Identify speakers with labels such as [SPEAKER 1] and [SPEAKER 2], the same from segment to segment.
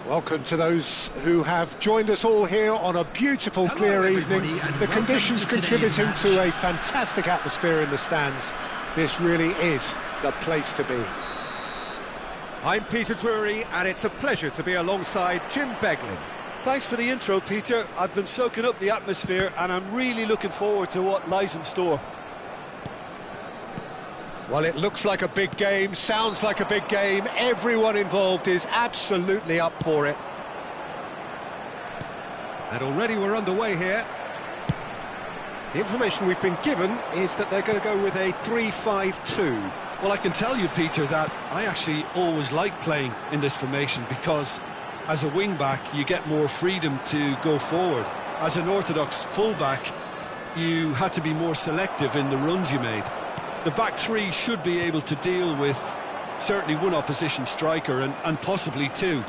[SPEAKER 1] Welcome to those who have joined us all here on a beautiful, clear evening. The conditions contributing to a fantastic atmosphere in the stands. This really is the place to be.
[SPEAKER 2] I'm Peter Drury, and it's a pleasure to be alongside Jim Beglin.
[SPEAKER 3] Thanks for the intro, Peter. I've been soaking up the atmosphere, and I'm really looking forward to what lies in store.
[SPEAKER 1] Well, it looks like a big game, sounds like a big game. Everyone involved is absolutely up for it.
[SPEAKER 2] And already we're underway here.
[SPEAKER 1] The information we've been given is that they're going to go with a 3-5-2.
[SPEAKER 3] Well, I can tell you, Peter, that I actually always like playing in this formation because as a wing-back, you get more freedom to go forward. As an orthodox full-back, you had to be more selective in the runs you made. The back three should be able to deal with certainly one opposition striker and possibly two.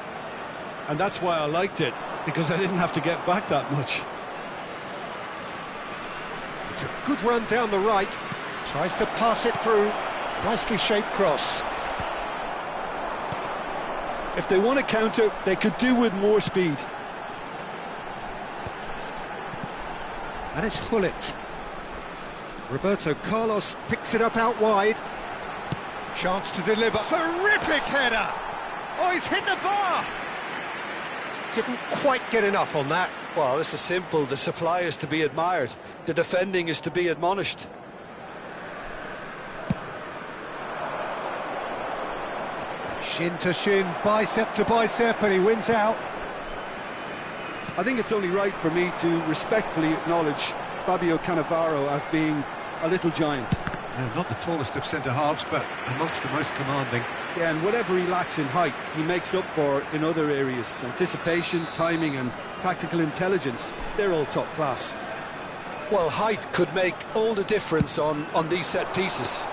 [SPEAKER 3] And that's why I liked it, because I didn't have to get back that much.
[SPEAKER 1] It's a good run down the right. Tries to pass it through. Nicely shaped cross.
[SPEAKER 3] If they want to counter, they could do with more speed.
[SPEAKER 1] And it's Hullet.
[SPEAKER 2] Roberto Carlos picks it up out wide. Chance to deliver. Terrific header! Oh, he's hit the bar! Didn't quite get enough on that.
[SPEAKER 3] Well, this is simple. The supply is to be admired. The defending is to be admonished.
[SPEAKER 1] Shin to shin, bicep to bicep, and he wins out.
[SPEAKER 3] I think it's only right for me to respectfully acknowledge Fabio Cannavaro as being a little giant.
[SPEAKER 2] Not the tallest of centre-halves, but amongst the most commanding.
[SPEAKER 3] Yeah, and whatever he lacks in height, he makes up for in other areas. Anticipation, timing and tactical intelligence, they're all top class. Well, height could make all the difference on these set pieces.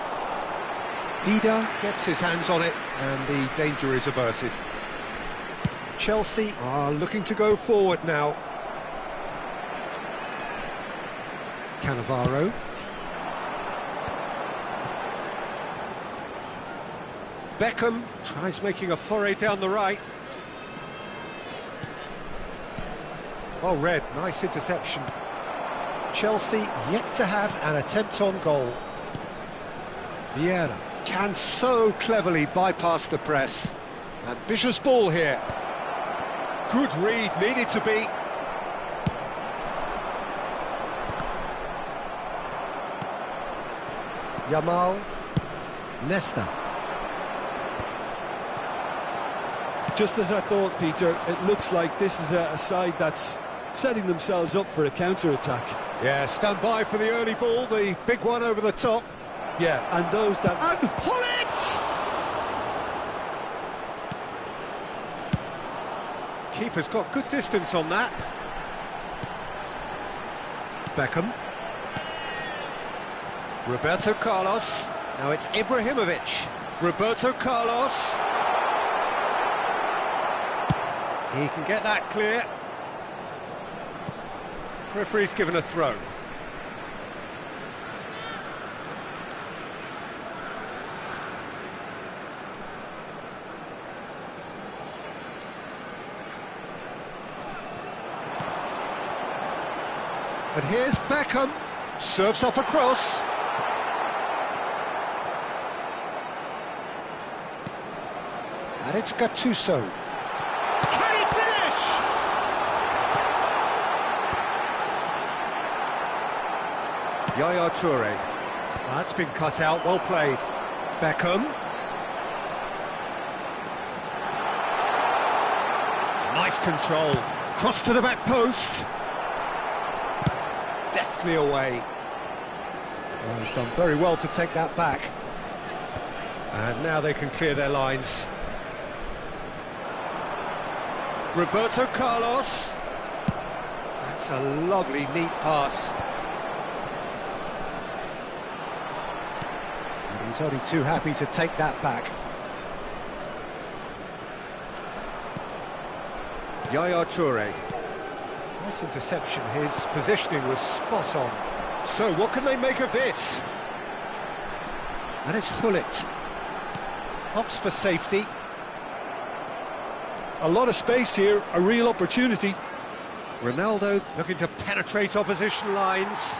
[SPEAKER 1] Dida gets his hands on it, and the danger is averted. Chelsea are looking to go forward now. Cannavaro. Beckham tries making a foray down the right. Well read, nice interception. Chelsea yet to have an attempt on goal. Vieira can so cleverly bypass the press. Ambitious ball here.
[SPEAKER 2] Good read, needed to be.
[SPEAKER 1] Yamal. Nesta.
[SPEAKER 3] Just as I thought, Peter, it looks like this is a side that's setting themselves up for a counter-attack.
[SPEAKER 1] Yeah, stand by for the early ball, the big one over the top.
[SPEAKER 3] Yeah, and those that...
[SPEAKER 1] And pull it!
[SPEAKER 2] Keeper's got good distance on that.
[SPEAKER 1] Beckham.
[SPEAKER 2] Roberto Carlos.
[SPEAKER 1] Now it's Ibrahimovic.
[SPEAKER 2] Roberto Carlos. He can get that clear. Referee's given a throw.
[SPEAKER 1] And here's Beckham. Serves up across. And it's Gattuso.
[SPEAKER 2] Can he finish? Yaya Toure.
[SPEAKER 1] That's been cut out, well played. Beckham. Nice control. Cross to the back post. Deftly away. Well, he's done very well to take that back. And now they can clear their lines.
[SPEAKER 2] Roberto Carlos.
[SPEAKER 1] That's a lovely, neat pass. And he's only too happy to take that back.
[SPEAKER 2] Yaya Toure.
[SPEAKER 1] Nice interception. His positioning was spot on. So what can they make of this? And it's Hullet. Opts for safety.
[SPEAKER 3] A lot of space here, a real opportunity.
[SPEAKER 1] Ronaldo looking to penetrate opposition lines.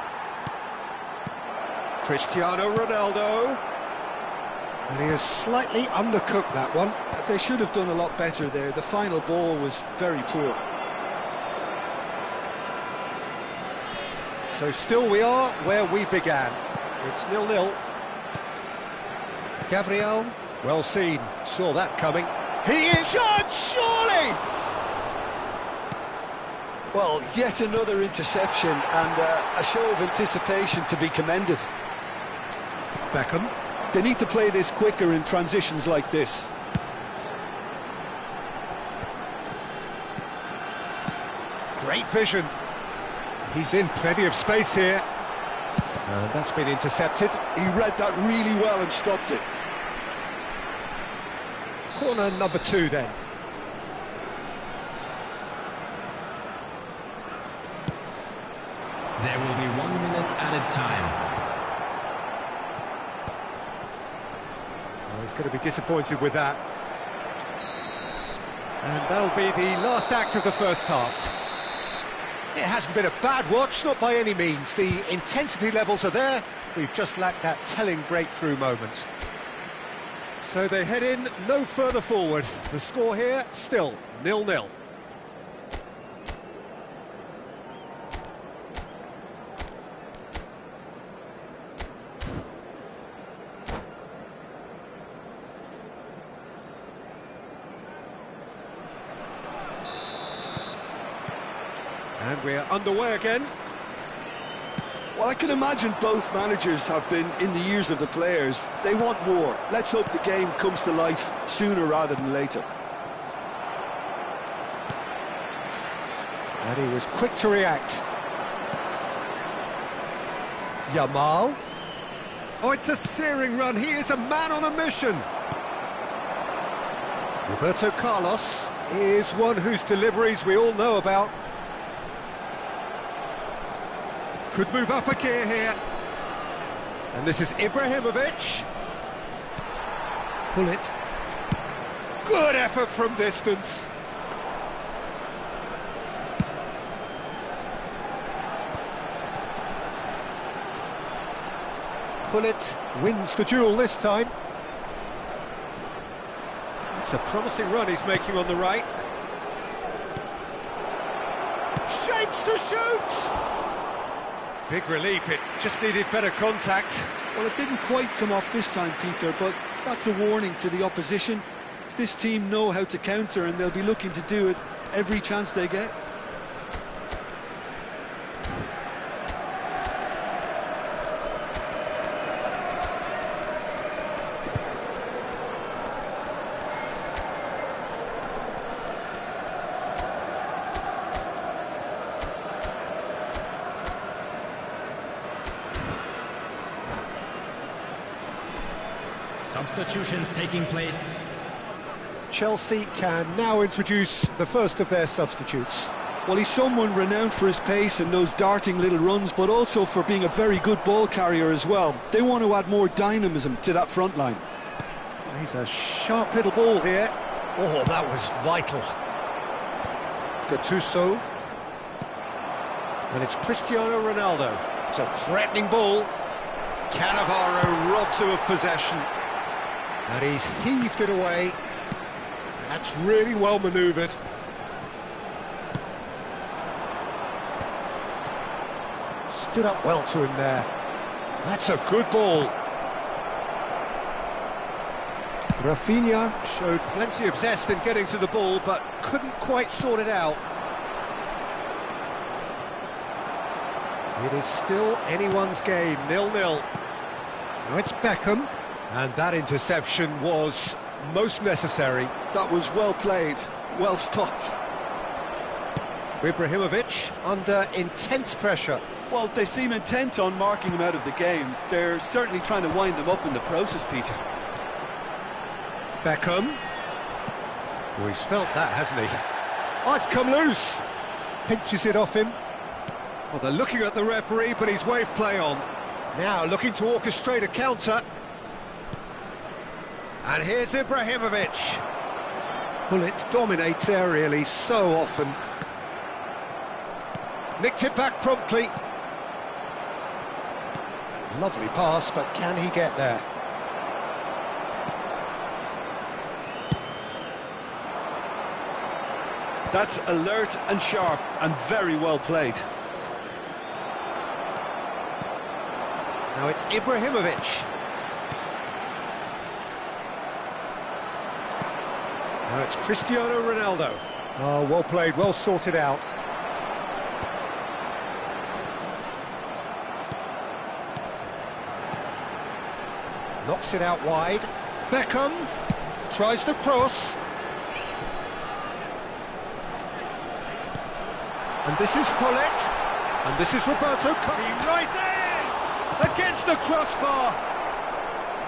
[SPEAKER 1] Cristiano Ronaldo. And he has slightly undercooked that one.
[SPEAKER 3] They should have done a lot better there. The final ball was very poor.
[SPEAKER 1] So still we are where we began. It's 0-0. Gabriel, well seen, saw that coming. He is shot, surely!
[SPEAKER 3] Well, yet another interception and a show of anticipation to be commended.
[SPEAKER 1] Beckham.
[SPEAKER 3] They need to play this quicker in transitions like this.
[SPEAKER 1] Great vision. He's in plenty of space here. And that's been intercepted.
[SPEAKER 3] He read that really well and stopped it.
[SPEAKER 1] Corner number 2 then.
[SPEAKER 4] There will be 1 minute added time.
[SPEAKER 1] Well, he's going to be disappointed with that. And that'll be the last act of the first half. It hasn't been a bad watch, not by any means. The intensity levels are there, We've just lacked that telling breakthrough moment.
[SPEAKER 2] So they head in no further forward. The score here, still 0-0. And we're underway again.
[SPEAKER 3] Well, I can imagine both managers have been in the ears of the players. They want more. Let's hope the game comes to life sooner rather than later.
[SPEAKER 2] And he was quick to react. Yamal. Oh, it's a searing run. He is a man on a mission. Roberto Carlos is one whose deliveries we all know about. Could move up a gear here. And this is Ibrahimovic. Pull it. Good effort from distance. Pullet wins the duel this time. It's a promising run he's making on the right. Shapes to shoot! Big relief, it just needed better contact.
[SPEAKER 3] Well, it didn't quite come off this time, Peter, but that's a warning to the opposition. This team know how to counter, and they'll be looking to do it every chance they get.
[SPEAKER 4] Substitutions taking place.
[SPEAKER 2] Chelsea can now introduce the first of their substitutes.
[SPEAKER 3] Well, he's someone renowned for his pace and those darting little runs, but also for being a very good ball carrier as well. They want to add more dynamism to that front line.
[SPEAKER 2] He's a sharp little ball here. Oh, that was vital. Gattuso. And it's Cristiano Ronaldo. It's a threatening ball. Cannavaro robs him of possession. And he's heaved it away. That's really well manoeuvred. Stood up well to him there. That's a good ball. Rafinha showed plenty of zest in getting to the ball, but couldn't quite sort it out. It is still anyone's game, 0-0. Now it's Beckham, and that interception was most necessary.
[SPEAKER 3] That was well played, well stopped.
[SPEAKER 2] Ibrahimovic under intense pressure.
[SPEAKER 3] Well, they seem intent on marking him out of the game. They're certainly trying to wind them up in the process, Peter.
[SPEAKER 2] Beckham. Oh, he's felt that, hasn't he? Oh, it's come loose. Pinches it off him. Well, they're looking at the referee, but he's waved play on. Now looking to orchestrate a counter. And here's Ibrahimovic. Pullet dominates aerially so often. Nicked it back promptly. Lovely pass, but can he get there?
[SPEAKER 3] That's alert and sharp and very well played.
[SPEAKER 2] Now it's Ibrahimovic. Now it's Cristiano Ronaldo. Oh, well played, well sorted out. Knocks it out wide. Beckham tries to cross. And this is Pullet. And this is Roberto. He rises against the crossbar.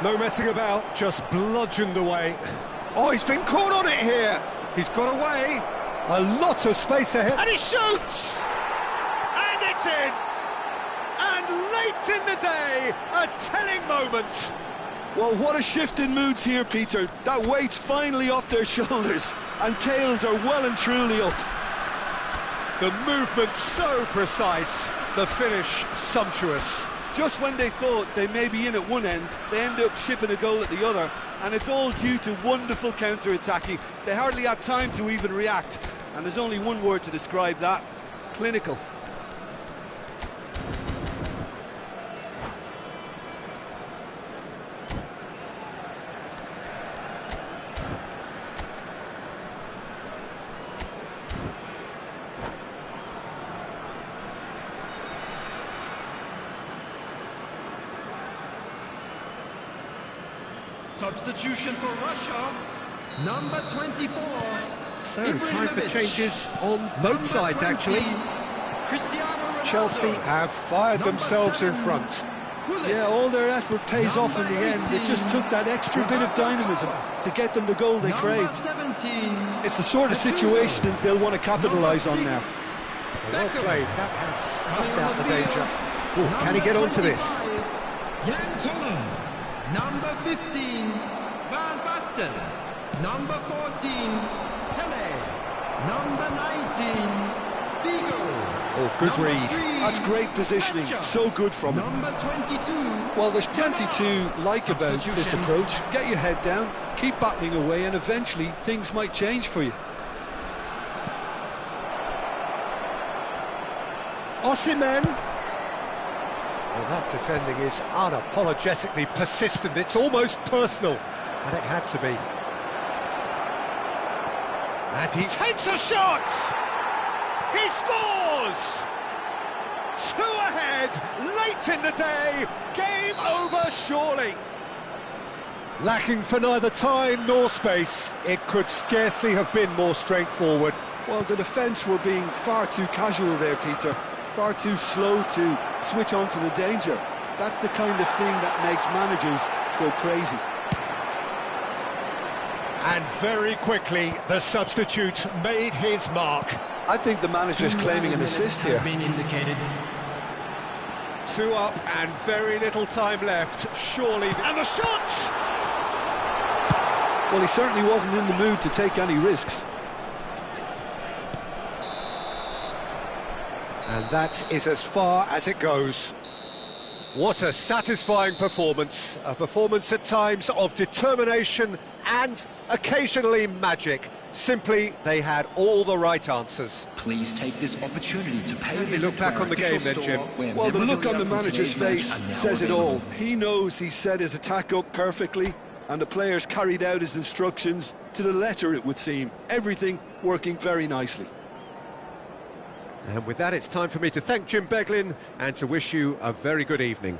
[SPEAKER 2] No messing about, just bludgeoned away. Oh, he's been caught on it here. He's got away. A lot of space ahead. And he shoots! And it's in! And late in the day, a telling moment.
[SPEAKER 3] Well, what a shift in moods here, Peter. That weight's finally off their shoulders, and tails are well and truly up.
[SPEAKER 2] The movement so precise, the finish sumptuous.
[SPEAKER 3] just when they thought they may be in at one end, they end up shipping a goal at the other, and it's all due to wonderful counter-attacking. They hardly had time to even react, and there's only one word to describe that: clinical.
[SPEAKER 4] Substitution for Russia, number 24.
[SPEAKER 2] So, time for changes on both sides, actually. Chelsea have fired themselves in front.
[SPEAKER 3] Yeah, all their effort pays off in the end. It just took that extra bit of dynamism to get them the goal they craved. It's the sort of situation they'll want to capitalise on now.
[SPEAKER 2] Well played, that has snuffed out the danger. Ooh, can he get onto this?
[SPEAKER 4] Jakxon, number 15, Van Basten, number 14, Pele, number 19, Figo.
[SPEAKER 2] Oh, good read.
[SPEAKER 3] That's great positioning, so good from him.
[SPEAKER 4] Number 22.
[SPEAKER 3] Well, there's plenty to like about this approach. Get your head down, keep battling away, and eventually things might change for you.
[SPEAKER 2] Osimhen. Well, that defending is unapologetically persistent. It's almost personal, and it had to be. And he takes a shot! He scores! 2 ahead, late in the day, game over surely. Lacking for neither time nor space, it could scarcely have been more straightforward.
[SPEAKER 3] Well, the defence were being far too casual there, Peter. Far too slow to switch on to the danger. That's the kind of thing that makes managers go crazy.
[SPEAKER 2] And very quickly, the substitute made his mark.
[SPEAKER 3] I think the manager's claiming an assist here.
[SPEAKER 4] Been indicated.
[SPEAKER 2] 2 up and very little time left, surely. And the shot!
[SPEAKER 3] Well, he certainly wasn't in the mood to take any risks.
[SPEAKER 2] And that is as far as it goes. What a satisfying performance. A performance at times of determination and occasionally magic. Simply, they had all the right answers.
[SPEAKER 5] Please take this opportunity to pay.
[SPEAKER 2] How do you look back on the game then, Jim?
[SPEAKER 3] Well, the look on the manager's face says it all. He knows he set his attack up perfectly, and the players carried out his instructions to the letter, it would seem. Everything working very nicely.
[SPEAKER 2] And with that, it's time for me to thank Jim Beglin and to wish you a very good evening.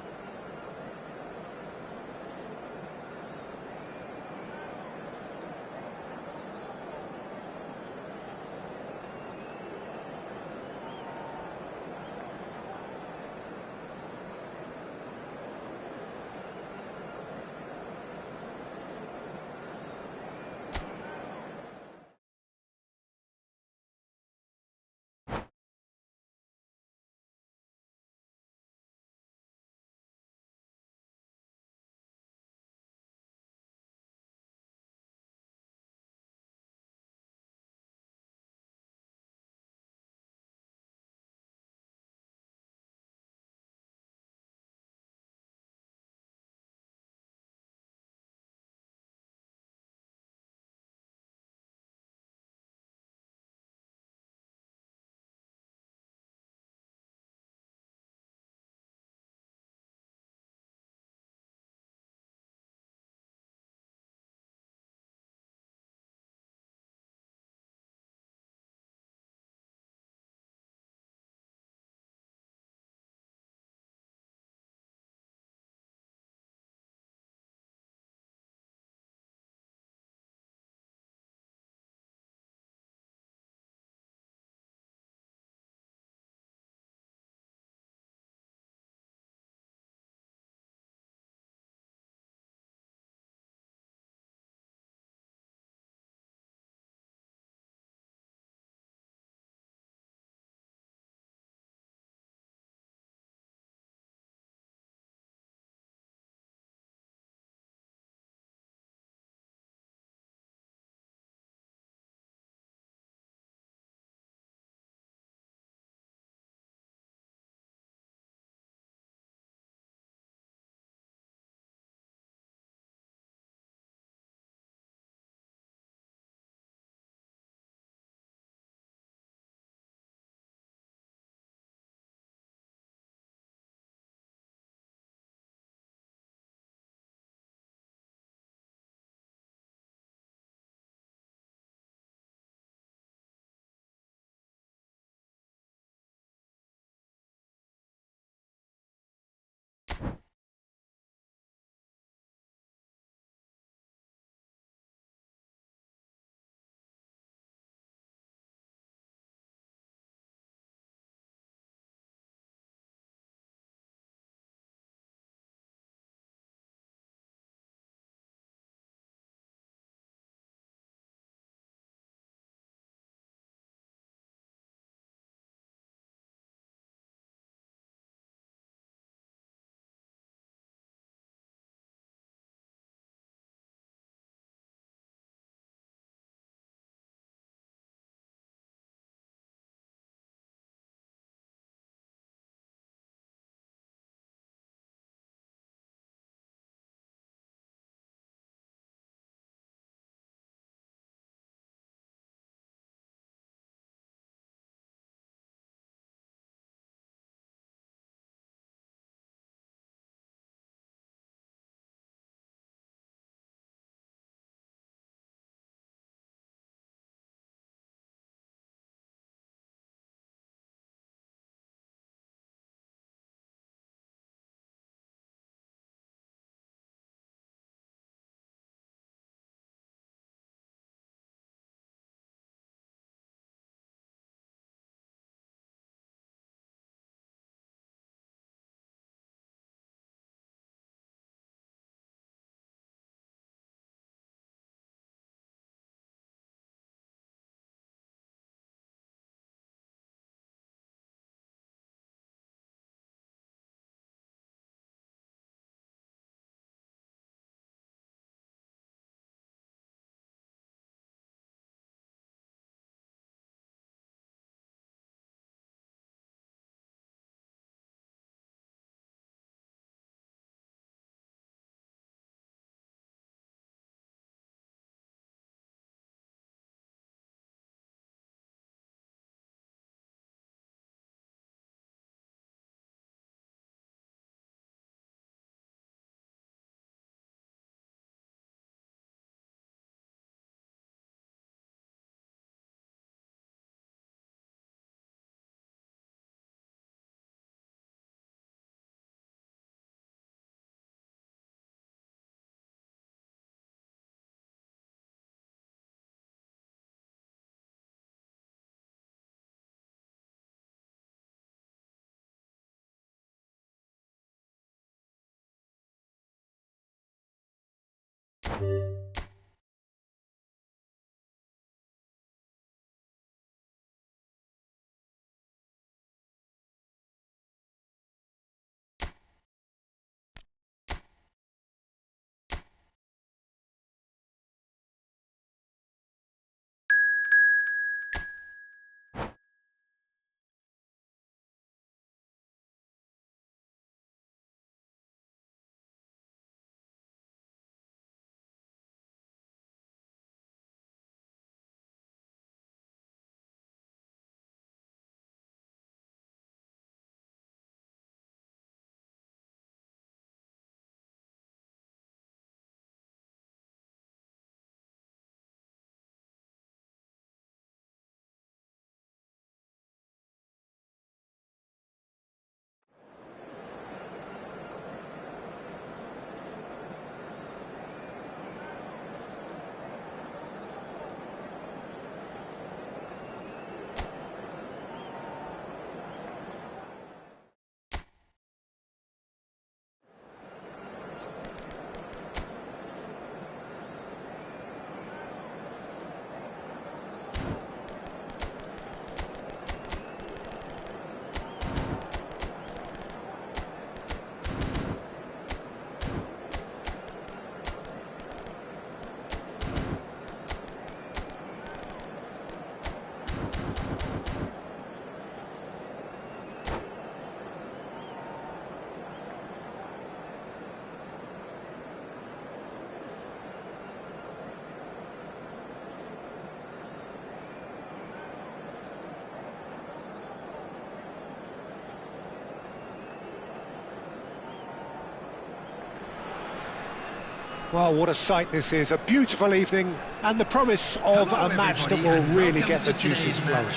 [SPEAKER 1] Well, what a sight this is, a beautiful evening, and the promise of a match that will really get the juices flowing.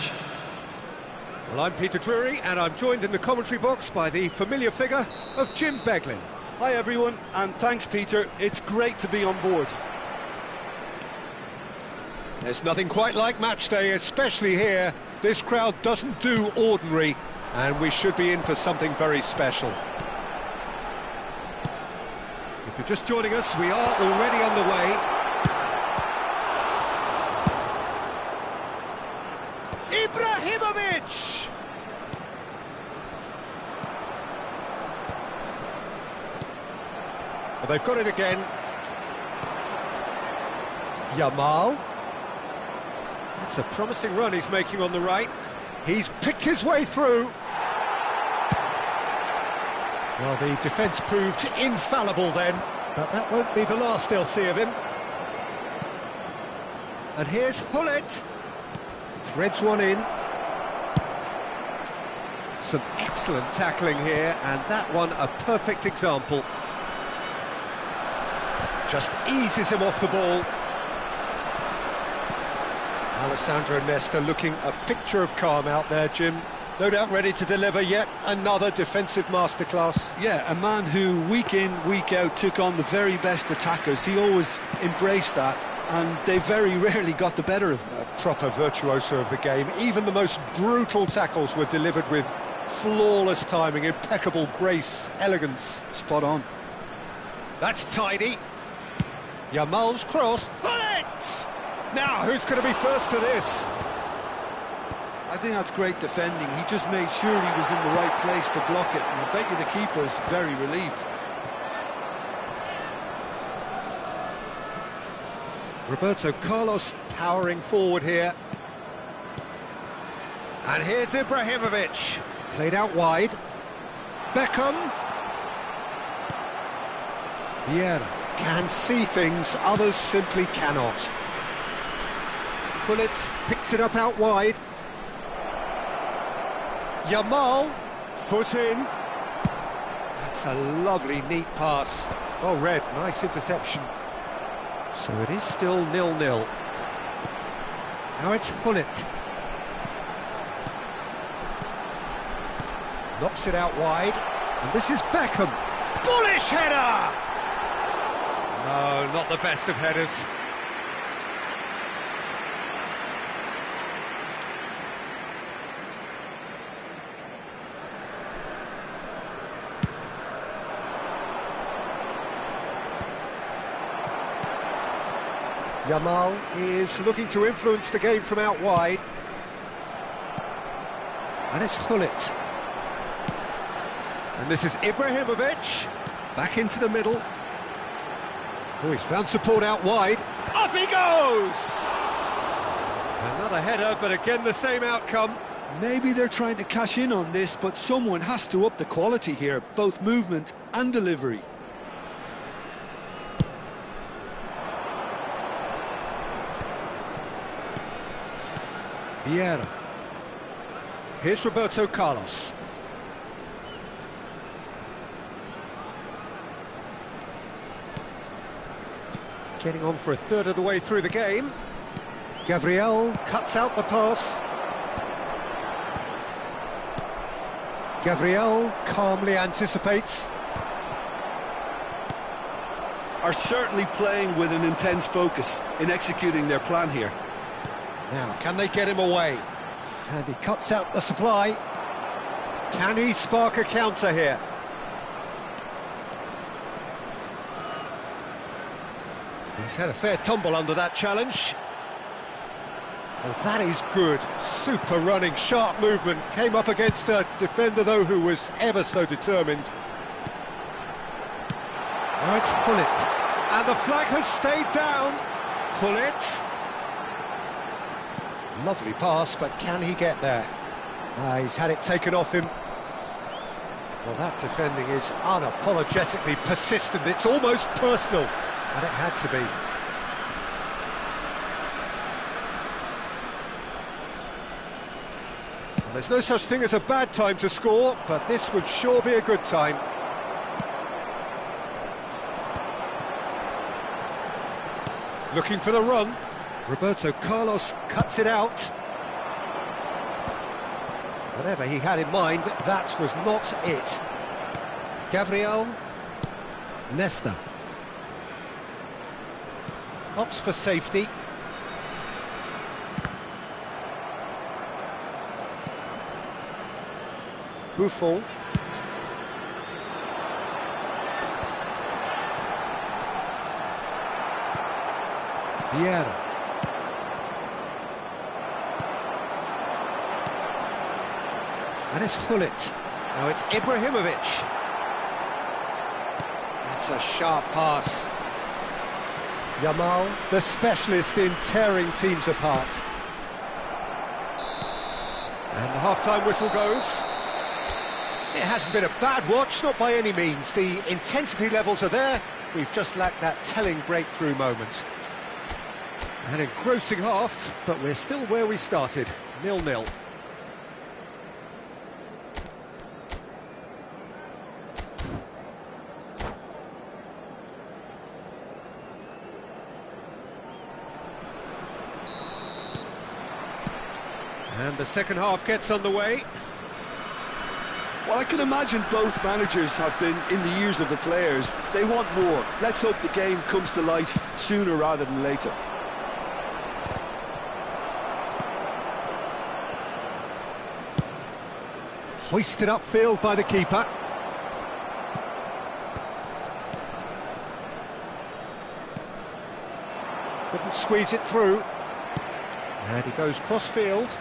[SPEAKER 2] Well, I'm Peter Drury, and I'm joined in the commentary box by the familiar figure of Jim Beglin.
[SPEAKER 3] Hi everyone, and thanks Peter, it's great to be on board.
[SPEAKER 1] There's nothing quite like match day, especially here. This crowd doesn't do ordinary, and we should be in for something very special.
[SPEAKER 2] If you're just joining us, we are already underway. Ibrahimovic! Well, they've got it again.
[SPEAKER 1] Yamal.
[SPEAKER 2] That's a promising run he's making on the right.
[SPEAKER 1] He's picked his way through. Well, the defence proved infallible then, but that won't be the last they'll see of him.
[SPEAKER 2] And here's Hullet. Threads one in. Some excellent tackling here, and that one a perfect example. Just eases him off the ball.
[SPEAKER 1] Alessandro Nesta looking a picture of calm out there, Jim. No doubt ready to deliver yet another defensive masterclass.
[SPEAKER 3] Yeah, a man who week in, week out took on the very best attackers. He always embraced that, and they very rarely got the better of him.
[SPEAKER 1] A proper virtuoso of the game. Even the most brutal tackles were delivered with flawless timing, impeccable grace, elegance.
[SPEAKER 3] Spot on.
[SPEAKER 2] That's tidy. Yamal's cross. Hullet! Now, who's going to be first to this?
[SPEAKER 3] I think that's great defending. He just made sure he was in the right place to block it, and I bet you the keeper's very relieved.
[SPEAKER 2] Roberto Carlos powering forward here. And here's Ibrahimovic. Played out wide. Beckham.
[SPEAKER 1] Vieira can see things others simply cannot.
[SPEAKER 2] Hullet picks it up out wide. Yamal, foot in. That's a lovely, neat pass.
[SPEAKER 1] Well read, nice interception.
[SPEAKER 2] So it is still 0-0. Now it's Hullet. Knocks it out wide. And this is Beckham. Bullish header! No, not the best of headers.
[SPEAKER 1] Yamal is looking to influence the game from out wide. And it's Gullit. And this is Ibrahimovic. Back into the middle. Oh, he's found support out wide. Up he goes! Another header, but again the same outcome.
[SPEAKER 3] Maybe they're trying to cash in on this, but someone has to up the quality here, both movement and delivery.
[SPEAKER 1] Vieira. Here's Roberto Carlos. Getting on for a third of the way through the game. Gabriel cuts out the pass. Gabriel calmly anticipates.
[SPEAKER 3] Are certainly playing with an intense focus in executing their plan here.
[SPEAKER 1] Now, can they get him away? And he cuts out the supply. Can he spark a counter here? He's had a fair tumble under that challenge. Well, that is good. Super running, sharp movement. Came up against a defender, though, who was ever so determined. Now it's Gullit. And the flag has stayed down. Gullit. Lovely pass, but can he get there? He's had it taken off him. Well, that defending is unapologetically persistent. It's almost personal, and it had to be. Well, there's no such thing as a bad time to score, but this would sure be a good time. Looking for the run. Roberto Carlos cuts it out. Whatever he had in mind, that was not it. Gabriel. Nesta. Opts for safety. Buffon. Vieira. And it's Gullit. Now it's Ibrahimovic. That's a sharp pass. Yamal, the specialist in tearing teams apart. And the half-time whistle goes. It hasn't been a bad watch, not by any means. The intensity levels are there. We've just lacked that telling breakthrough moment. An engrossing half, but we're still where we started, 0-0. And the second half gets underway.
[SPEAKER 3] Well, I can imagine both managers have been in the ears of the players. They want more. Let's hope the game comes to life sooner rather than later.
[SPEAKER 1] Hoisted upfield by the keeper. Couldn't squeeze it through. And he goes cross-field.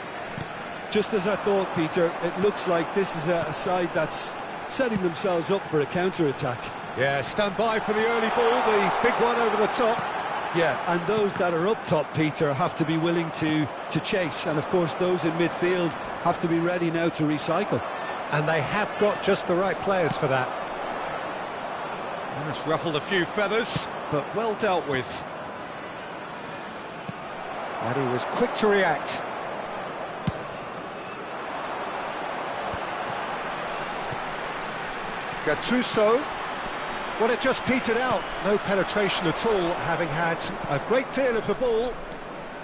[SPEAKER 3] Just as I thought, Peter, it looks like this is a side that's setting themselves up for a counter-attack.
[SPEAKER 1] Yeah, stand by for the early ball, the big one over the top.
[SPEAKER 3] Yeah, and those that are up top, Peter, have to be willing to chase. And, of course, those in midfield have to be ready now to recycle.
[SPEAKER 1] And they have got just the right players for that. Well, that's ruffled a few feathers, but well dealt with. And he was quick to react. Gattuso. Well, it just petered out. No penetration at all, having had a great deal of the ball.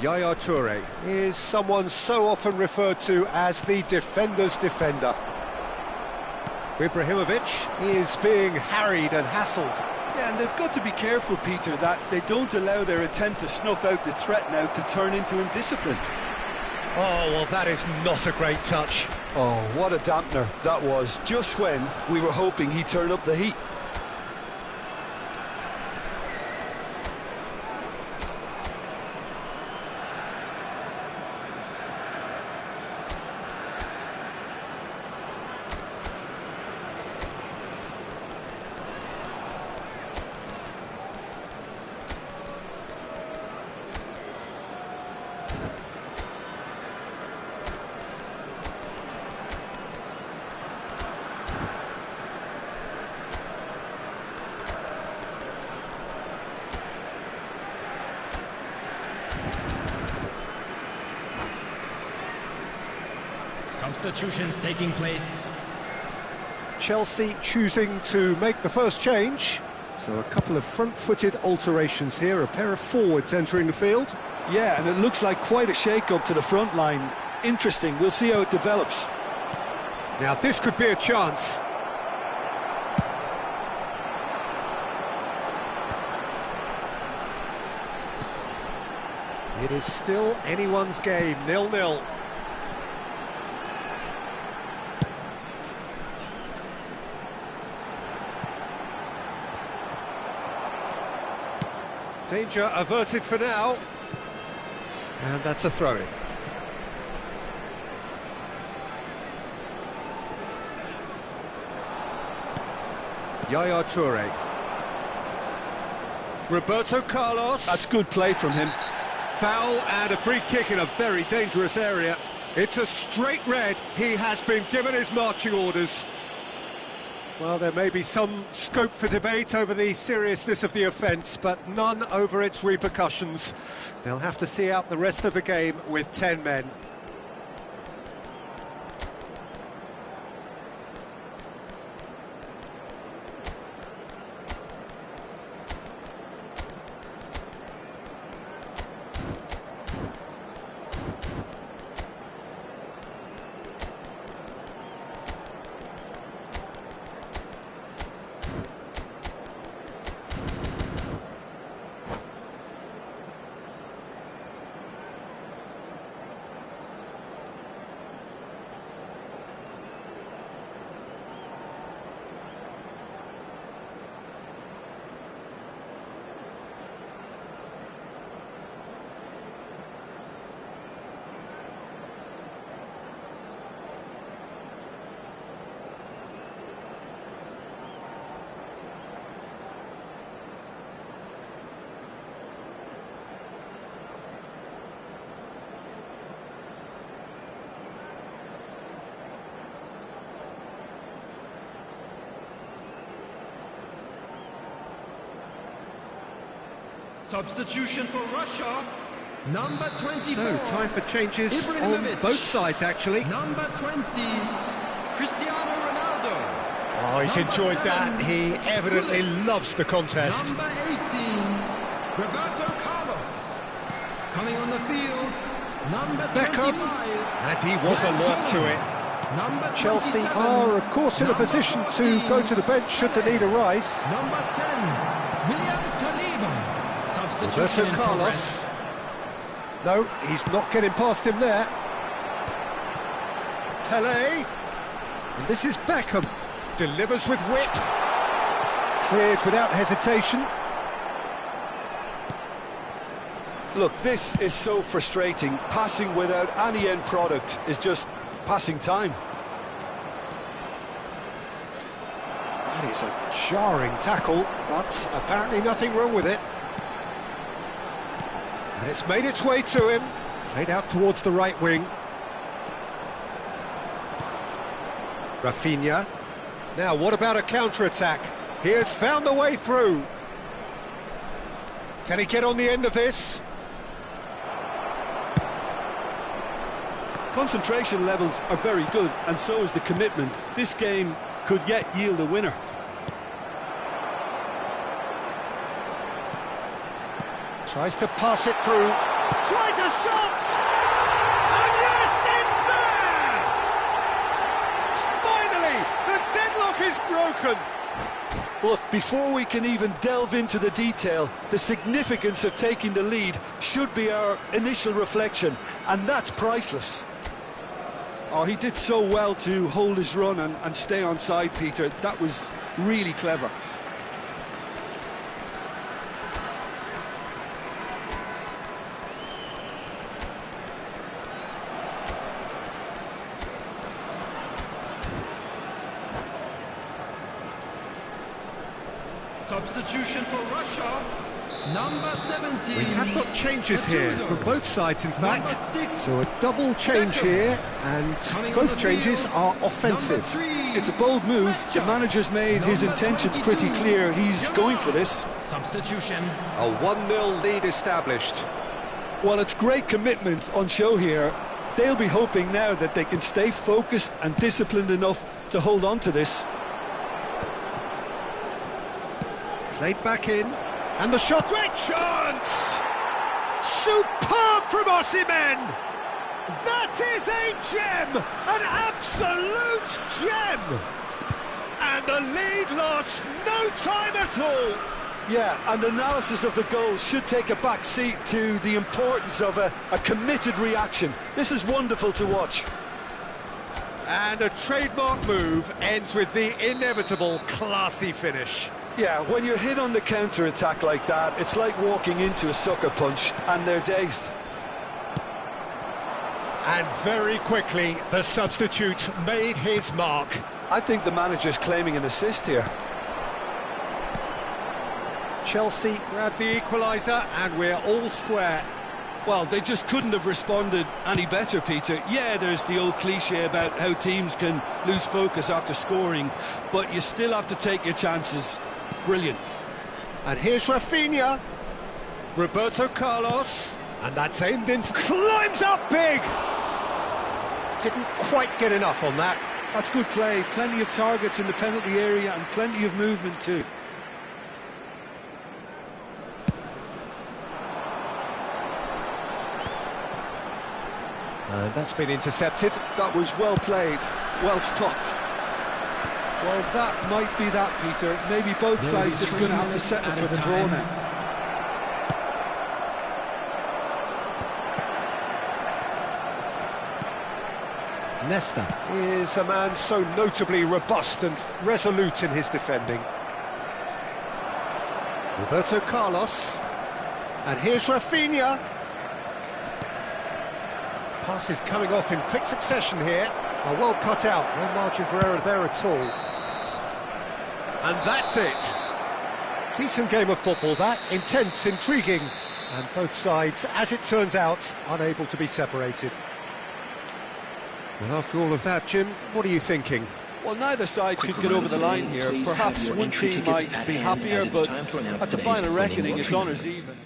[SPEAKER 1] Yaya Toure is someone so often referred to as the defender's defender. Ibrahimovic is being harried and hassled.
[SPEAKER 3] Yeah, and they've got to be careful, Peter, that they don't allow their attempt to snuff out the threat now to turn into indiscipline.
[SPEAKER 1] Oh, well, that is not a great touch.
[SPEAKER 3] Oh, what a dampener that was, just when we were hoping he'd turn up the heat.
[SPEAKER 4] Substitutions taking place.
[SPEAKER 1] Chelsea choosing to make the first change. So a couple of front-footed alterations here, a pair of forwards entering the field.
[SPEAKER 3] Yeah, and it looks like quite a shake-up to the front line. Interesting, we'll see how it develops.
[SPEAKER 2] Now this could be a chance. It is still anyone's game, 0-0. Danger averted for now. And that's a throw-in. Yaya Toure. Roberto Carlos.
[SPEAKER 3] That's good play from him.
[SPEAKER 2] Foul and a free kick in a very dangerous area. It's a straight red. He has been given his marching orders. Well, there may be some scope for debate over the seriousness of the offence, but none over its repercussions. They'll have to see out the rest of the game with 10 men.
[SPEAKER 4] Substitution for Russia, number 24.
[SPEAKER 2] So, time for changes on both sides, actually.
[SPEAKER 4] Number 20, Cristiano Ronaldo.
[SPEAKER 2] Oh, he's enjoyed that. He evidently loves the contest.
[SPEAKER 4] Number 18, Roberto Carlos. Coming on the field, number
[SPEAKER 2] Beckham.
[SPEAKER 4] 25.
[SPEAKER 2] And he was alert to it.
[SPEAKER 4] Number
[SPEAKER 1] Chelsea
[SPEAKER 4] 27,
[SPEAKER 1] are, of course, in a position to go to the bench should the need arise.
[SPEAKER 4] Number 10, Williams Saliba.
[SPEAKER 2] Roberto Carlos.
[SPEAKER 1] No, he's not getting past him there.
[SPEAKER 2] Tele.
[SPEAKER 1] And this is Beckham.
[SPEAKER 2] Delivers with whip.
[SPEAKER 1] Cleared without hesitation.
[SPEAKER 3] Look, this is so frustrating. Passing without any end product is just passing time.
[SPEAKER 1] That is a jarring tackle, but apparently nothing wrong with it.
[SPEAKER 2] And it's made its way to him.
[SPEAKER 1] Played out towards the right wing.
[SPEAKER 2] Rafinha. Now, what about a counter-attack? He has found the way through. Can he get on the end of this?
[SPEAKER 3] Concentration levels are very good, and so is the commitment. This game could yet yield a winner.
[SPEAKER 1] Tries to pass it through.
[SPEAKER 2] Tries a shot! And yes, it's there! Finally, the deadlock is broken.
[SPEAKER 3] Look, before we can even delve into the detail, the significance of taking the lead should be our initial reflection, and that's priceless. Oh, he did so well to hold his run and stay on side, Peter. That was really clever.
[SPEAKER 4] Substitution for Russia, number 17.
[SPEAKER 2] We have got changes here from both sides, in fact.
[SPEAKER 4] Number 6,
[SPEAKER 1] So a double change here, and both changes are offensive.
[SPEAKER 3] It's a bold move. The manager's made his intentions pretty clear. He's going for this.
[SPEAKER 4] Substitution.
[SPEAKER 2] A 1-0 lead established.
[SPEAKER 3] Well, it's great commitment on show here. they'll be hoping now that they can stay focused and disciplined enough to hold on to this.
[SPEAKER 2] Played back in, and the shot, great chance! Superb from Osimhen! That is a gem, an absolute gem! And the lead lost no time at all!
[SPEAKER 3] Yeah, and analysis of the goal should take a back seat to the importance of a committed reaction. This is wonderful to watch.
[SPEAKER 2] And a trademark move ends with the inevitable classy finish.
[SPEAKER 3] Yeah, when you're hit on the counter-attack like that, it's like walking into a sucker punch, and they're dazed.
[SPEAKER 2] And very quickly, the substitute made his mark.
[SPEAKER 3] I think the manager's claiming an assist here.
[SPEAKER 2] Chelsea grabbed the equaliser, and we're all square.
[SPEAKER 3] Well, they just couldn't have responded any better, Peter. Yeah, there's the old cliche about how teams can lose focus after scoring, but you still have to take your chances. Brilliant.
[SPEAKER 2] And here's Rafinha. Roberto Carlos. And that's aimed into... Climbs up big! Didn't quite get enough on that.
[SPEAKER 3] That's good play. Plenty of targets in the penalty area and plenty of movement too.
[SPEAKER 2] And that's been intercepted.
[SPEAKER 3] That was well played, well stopped. Well, that might be that, Peter. Maybe both sides just going to have to settle for the draw now.
[SPEAKER 2] Nesta is a man so notably robust and resolute in his defending. Roberto Carlos. And here's Rafinha. Passes coming off in quick succession here. Well cut out, no margin for error there at all. And that's it. Decent game of football, that. Intense, intriguing. And both sides, as it turns out, unable to be separated. Well, after all of that, Jim, what are you thinking?
[SPEAKER 3] Well, neither side could get over the line here. Perhaps one team might be happier, but at the final reckoning, it's honours even.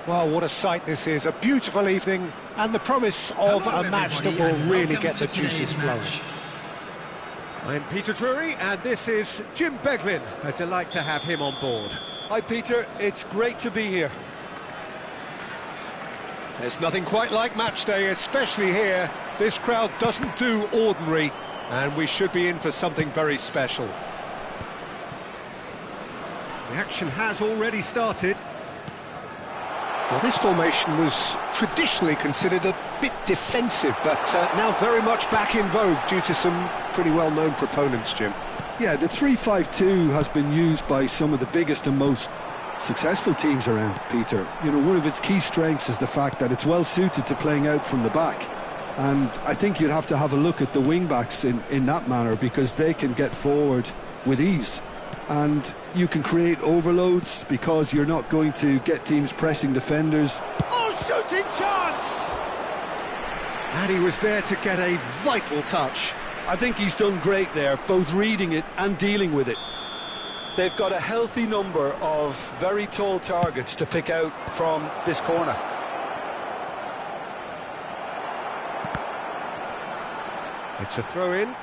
[SPEAKER 1] Well, what a sight this is, a beautiful evening, and the promise of a match that will really get the juices flowing.
[SPEAKER 2] I'm Peter Drury, and this is Jim Beglin. A delight to have him on board.
[SPEAKER 3] Hi Peter, it's great to be here.
[SPEAKER 1] There's nothing quite like match day, especially here. This crowd doesn't do ordinary, and we should be in for something very special.
[SPEAKER 2] The action has already started.
[SPEAKER 1] Well, this formation was traditionally considered a bit defensive, but now very much back in vogue due to some pretty well-known proponents, Jim.
[SPEAKER 3] Yeah, the 3-5-2 has been used by some of the biggest and most successful teams around, Peter. You know, one of its key strengths is the fact that it's well suited to playing out from the back. And I think you'd have to have a look at the wing-backs in that manner, because they can get forward with ease. And you can create overloads because you're not going to get teams pressing defenders.
[SPEAKER 2] Oh, shooting chance! And he was there to get a vital touch.
[SPEAKER 3] I think he's done great there, both reading it and dealing with it. They've got a healthy number of very tall targets to pick out from this corner.
[SPEAKER 2] It's a throw-in.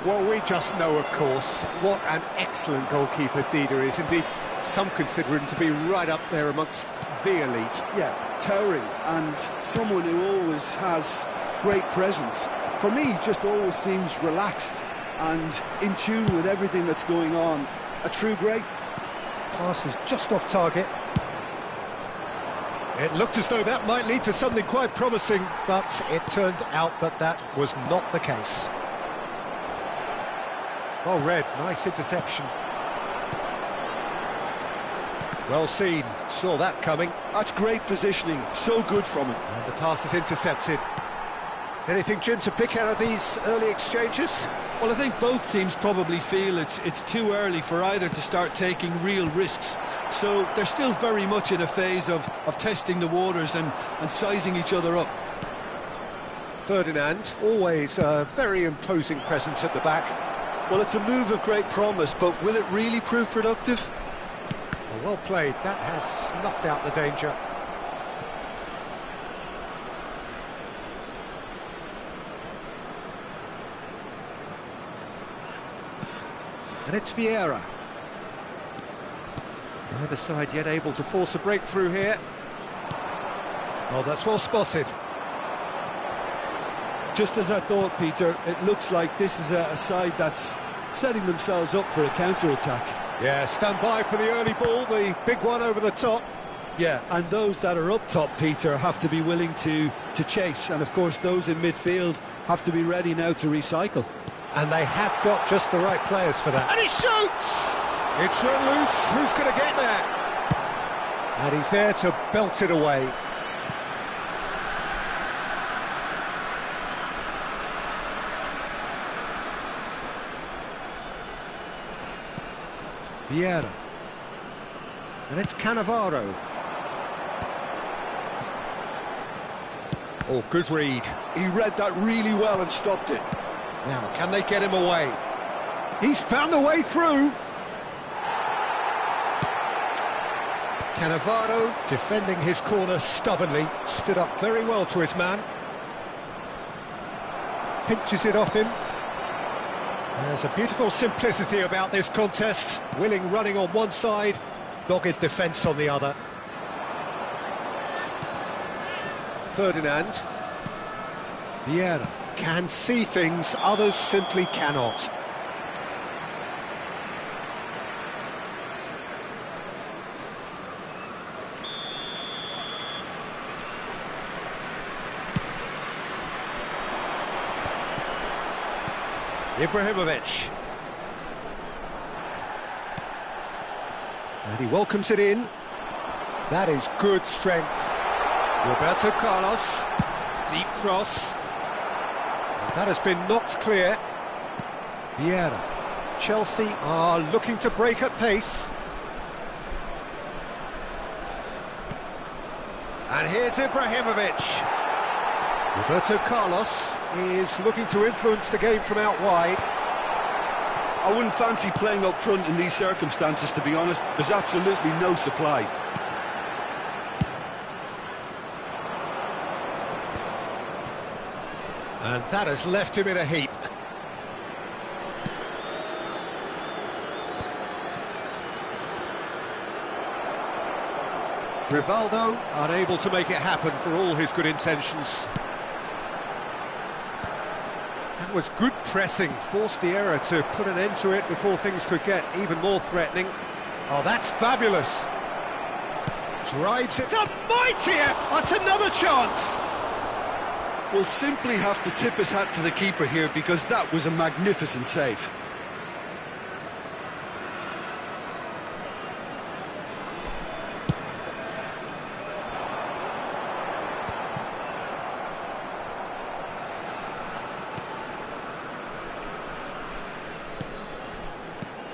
[SPEAKER 2] Well, we just know, of course, what an excellent goalkeeper Dida is. Indeed, some consider him to be right up there amongst the elite.
[SPEAKER 3] Yeah, towering, and someone who always has great presence. For me, he just always seems relaxed and in tune with everything that's going on. A true great.
[SPEAKER 1] Pass is just off target. It looked as though that might lead to something quite promising, but it turned out that that was not the case. Well read, nice interception. Well seen, saw that coming.
[SPEAKER 3] That's great positioning, so good from him.
[SPEAKER 1] And the pass is intercepted.
[SPEAKER 2] Anything, Jim, to pick out of these early exchanges?
[SPEAKER 3] Well, I think both teams probably feel it's too early for either to start taking real risks. So they're still very much in a phase of testing the waters and sizing each other up.
[SPEAKER 1] Ferdinand, always a very imposing presence at the back.
[SPEAKER 3] Well, it's a move of great promise, but will it really prove productive?
[SPEAKER 1] Well played, that has snuffed out the danger.
[SPEAKER 2] And it's Vieira. Neither side yet able to force a breakthrough here.
[SPEAKER 1] Oh, that's well spotted.
[SPEAKER 3] Just as I thought, Peter, it looks like this is a side that's setting themselves up for a counter-attack.
[SPEAKER 1] Yeah, stand by for the early ball, the big one over the top.
[SPEAKER 3] Yeah, and those that are up top, Peter, have to be willing to chase. And, of course, those in midfield have to be ready now to recycle.
[SPEAKER 1] And they have got just the right players for that.
[SPEAKER 2] And he shoots! It's run loose. Who's going to get there?
[SPEAKER 1] And he's there to belt it away. Vieira. And it's Cannavaro. Oh, good read.
[SPEAKER 3] He read that really well and stopped it.
[SPEAKER 1] Now, can they get him away? He's found a way through. Cannavaro, defending his corner stubbornly, stood up very well to his man. Pinches it off him. There's a beautiful simplicity about this contest. Willing running on one side, dogged defence on the other. Ferdinand. Vieira can see things others simply cannot. Ibrahimovic. And he welcomes it in. That is good strength.
[SPEAKER 2] Roberto Carlos. Deep cross.
[SPEAKER 1] And that has been knocked clear. Vieira. Chelsea are looking to break at pace.
[SPEAKER 2] And here's Ibrahimovic.
[SPEAKER 1] Roberto Carlos is looking to influence the game from out wide.
[SPEAKER 3] I wouldn't fancy playing up front in these circumstances, to be honest. There's absolutely no supply.
[SPEAKER 2] And that has left him in a heap. Rivaldo unable to make it happen for all his good intentions. That was good pressing, forced the error to put an end to it before things could get even more threatening. Oh, that's fabulous. Drives it. It's a mighty effort. That's another chance.
[SPEAKER 3] We'll simply have to tip his hat to the keeper here because that was a magnificent save.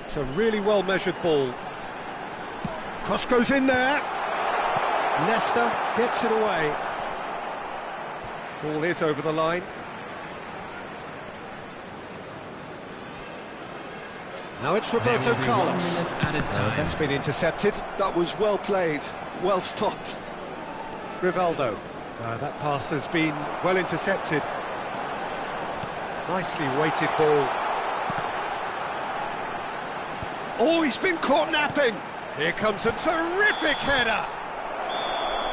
[SPEAKER 2] It's a really well-measured ball. Cross goes in there. Leicester gets it away. Ball is over the line. Now it's Roberto Carlos. That's been intercepted.
[SPEAKER 3] That was well played, well stopped.
[SPEAKER 2] Rivaldo. That pass has been well intercepted. Nicely weighted ball. Oh, he's been caught napping. Here comes a terrific header.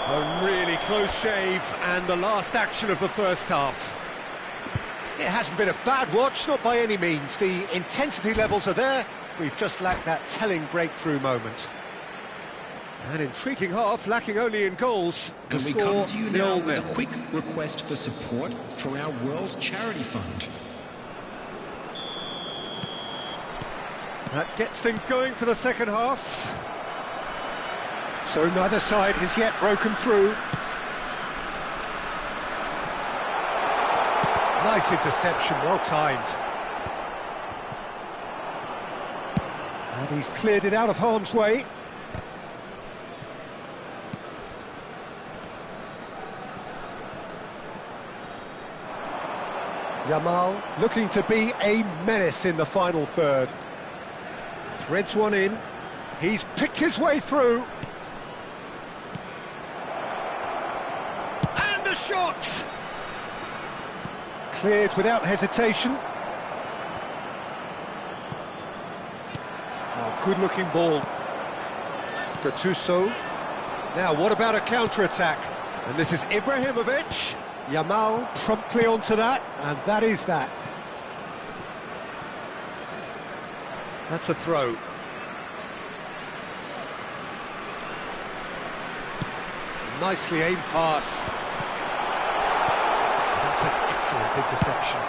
[SPEAKER 2] A really close shave, and the last action of the first half. It hasn't been a bad watch, not by any means. The intensity levels are there. We've just lacked that telling breakthrough moment. An intriguing half, lacking only in goals. The
[SPEAKER 5] And we
[SPEAKER 2] score
[SPEAKER 5] come to you now with
[SPEAKER 2] 0-0.
[SPEAKER 5] a quick request for support for our World Charity Fund.
[SPEAKER 2] That gets things going for the second half. So neither side has yet broken through. Nice interception, well timed. And he's cleared it out of harm's way. Yamal looking to be a menace in the final third. Threads one in. He's picked his way through. And a shot! Cleared without hesitation. Oh, good-looking ball. Gattuso. Now, what about a counter-attack? And this is Ibrahimovic. Yamal promptly onto that, and that is that. That's a throw. Nicely aimed pass. That's an excellent interception.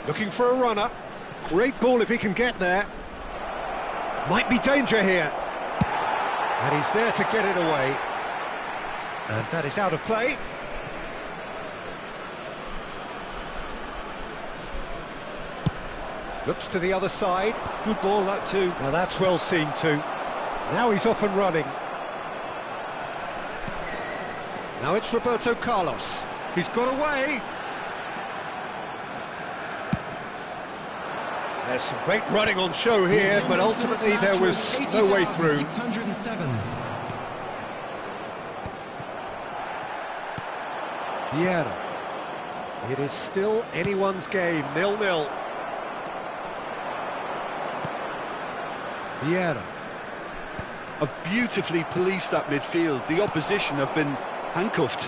[SPEAKER 2] Looking for a runner. Great ball if he can get there. Might be danger here. And he's there to get it away. And that is out of play. Looks to the other side.
[SPEAKER 3] Good ball, that too.
[SPEAKER 2] Now that's well seen too. Now he's off and running. Now it's Roberto Carlos. He's got away. There's some great running on show here, but ultimately there was no way through.
[SPEAKER 4] 607.
[SPEAKER 2] Vieira. It is still anyone's game, 0-0. Vieira.
[SPEAKER 3] Have beautifully policed that midfield. The opposition have been handcuffed.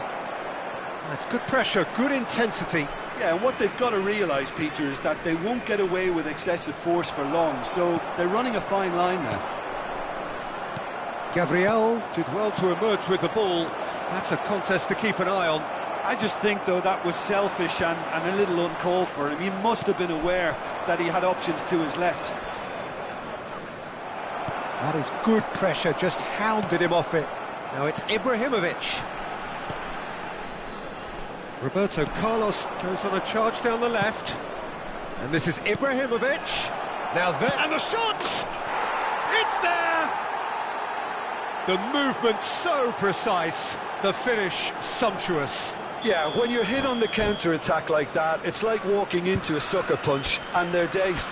[SPEAKER 2] That's good pressure, good intensity.
[SPEAKER 3] Yeah, and what they've got to realise, Peter, is that they won't get away with excessive force for long, so they're running a fine line now.
[SPEAKER 2] Gabriel did well to emerge with the ball. That's a contest to keep an eye on.
[SPEAKER 3] I just think, though, that was selfish and a little uncalled for him. He must have been aware that he had options to his left.
[SPEAKER 2] That is good pressure, just hounded him off it. Now it's Ibrahimovic. Roberto Carlos goes on a charge down the left. And this is Ibrahimovic. Now there, and the shot! It's there! The movement so precise, the finish sumptuous.
[SPEAKER 3] Yeah, when you're hit on the counter-attack like that, it's like walking into a sucker punch, and they're dazed.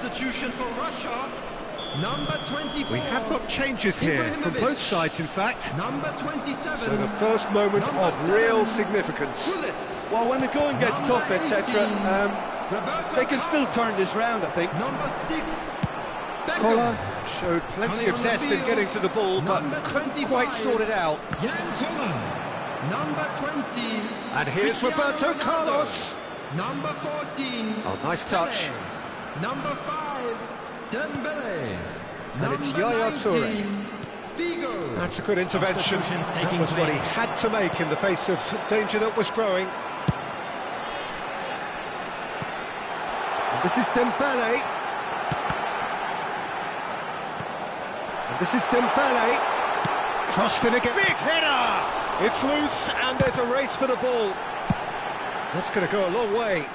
[SPEAKER 4] Substitution for Russia, number 24.
[SPEAKER 2] We have got changes here from both sides, in fact.
[SPEAKER 4] Number 27.
[SPEAKER 1] So the first moment
[SPEAKER 4] Number
[SPEAKER 1] of
[SPEAKER 4] 7,
[SPEAKER 1] real significance.
[SPEAKER 4] Gullit.
[SPEAKER 3] Well, when the going gets
[SPEAKER 4] Number
[SPEAKER 3] tough, etc.,
[SPEAKER 4] 18, Roberto
[SPEAKER 3] they can still
[SPEAKER 4] Carlos.
[SPEAKER 3] turn this round, I think.
[SPEAKER 4] Number 6, Beckham.
[SPEAKER 2] Koller showed plenty
[SPEAKER 4] Coming
[SPEAKER 2] of
[SPEAKER 4] on the
[SPEAKER 2] zest in
[SPEAKER 4] field,
[SPEAKER 2] getting to the ball, but
[SPEAKER 4] number
[SPEAKER 2] couldn't
[SPEAKER 4] 25,
[SPEAKER 2] quite sort it out.
[SPEAKER 4] Jan Koller. Number 20.
[SPEAKER 2] And here's
[SPEAKER 4] Cristiano
[SPEAKER 2] Roberto
[SPEAKER 4] Ronaldo.
[SPEAKER 2] Carlos.
[SPEAKER 4] Number 14.
[SPEAKER 2] Oh, nice touch.
[SPEAKER 4] Pele. Number 5, Dembele.
[SPEAKER 2] And it's
[SPEAKER 4] Number
[SPEAKER 2] Yaya
[SPEAKER 4] 19,
[SPEAKER 2] Toure.
[SPEAKER 4] Figo.
[SPEAKER 1] That's a good intervention.
[SPEAKER 5] Substitutions
[SPEAKER 1] That
[SPEAKER 5] taking
[SPEAKER 1] was what he
[SPEAKER 5] place.
[SPEAKER 1] had to make in the face of danger that was growing.
[SPEAKER 2] And this is Dembele. And this is Dembele.
[SPEAKER 1] Crossed in again.
[SPEAKER 2] Big header!
[SPEAKER 1] It's loose and there's a race for the ball.
[SPEAKER 2] That's going to go a long way.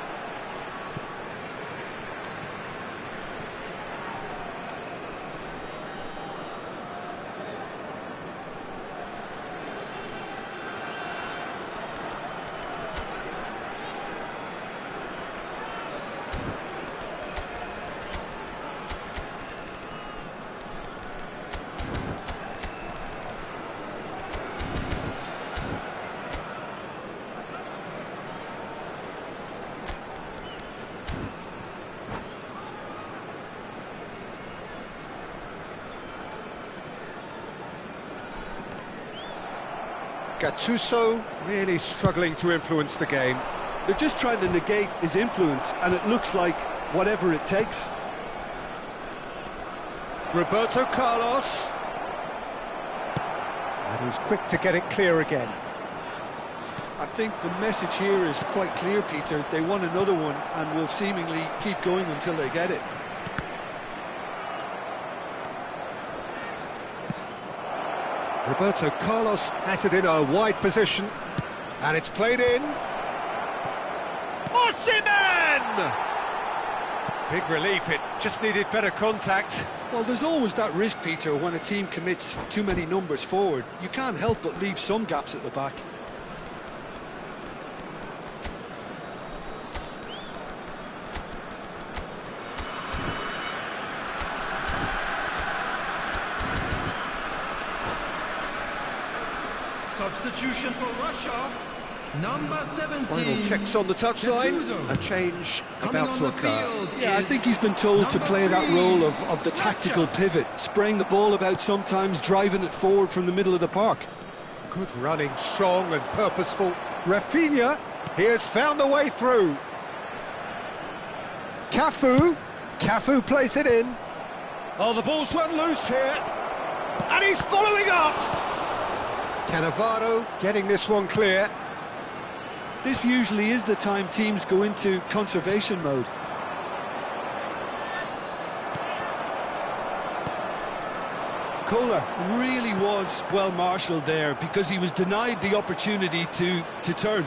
[SPEAKER 1] Gattuso really struggling to influence the game.
[SPEAKER 3] They're just trying to negate his influence, and it looks like whatever it takes.
[SPEAKER 1] Roberto Carlos. And he's quick to get it clear again.
[SPEAKER 3] I think the message here is quite clear, Peter. They want another one and will seemingly keep going until they get it.
[SPEAKER 1] Roberto Carlos has it in a wide position. And it's played in. Osimhen! Big relief, it just needed better contact.
[SPEAKER 3] Well, there's always that risk, Peter, when a team commits too many numbers forward. You can't help but leave some gaps at the back.
[SPEAKER 4] Substitution for Russia, number 17.
[SPEAKER 2] Final checks on the touchline.
[SPEAKER 4] Gattuso.
[SPEAKER 2] A change
[SPEAKER 4] Coming
[SPEAKER 2] about
[SPEAKER 4] on
[SPEAKER 2] to
[SPEAKER 4] the
[SPEAKER 2] occur.
[SPEAKER 4] field
[SPEAKER 3] Yeah, I
[SPEAKER 4] is
[SPEAKER 3] think he's been told to
[SPEAKER 4] number
[SPEAKER 3] play that
[SPEAKER 4] 3,
[SPEAKER 3] role of the tactical
[SPEAKER 4] Russia.
[SPEAKER 3] pivot, spraying the ball about sometimes, driving it forward from the middle of the park.
[SPEAKER 1] Good running, strong and purposeful. Rafinha, he has found the way through. Cafu plays it in.
[SPEAKER 2] Oh, the ball's run loose here. And he's following up.
[SPEAKER 1] Cannavaro getting this one clear.
[SPEAKER 3] This usually is the time teams go into conservation mode. Kohler really was well marshalled there because he was denied the opportunity to turn.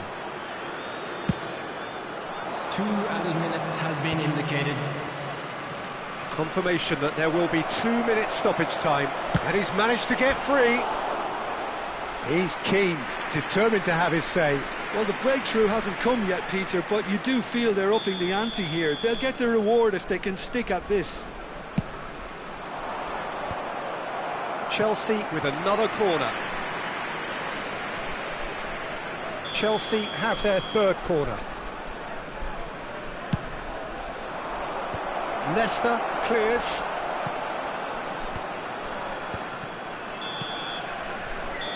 [SPEAKER 5] 2 added minutes has been indicated.
[SPEAKER 1] Confirmation that there will be 2 minutes stoppage time. And he's managed to get free. He's keen, determined to have his say.
[SPEAKER 3] Well, the breakthrough hasn't come yet, Peter, but you do feel they're upping the ante here. They'll get the reward if they can stick at this.
[SPEAKER 1] Chelsea with another corner. Chelsea have their third corner. Leicester clears.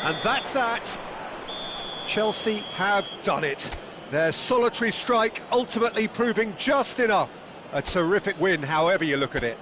[SPEAKER 1] And that's that. Chelsea have done it. Their solitary strike ultimately proving just enough. A terrific win, however you look at it.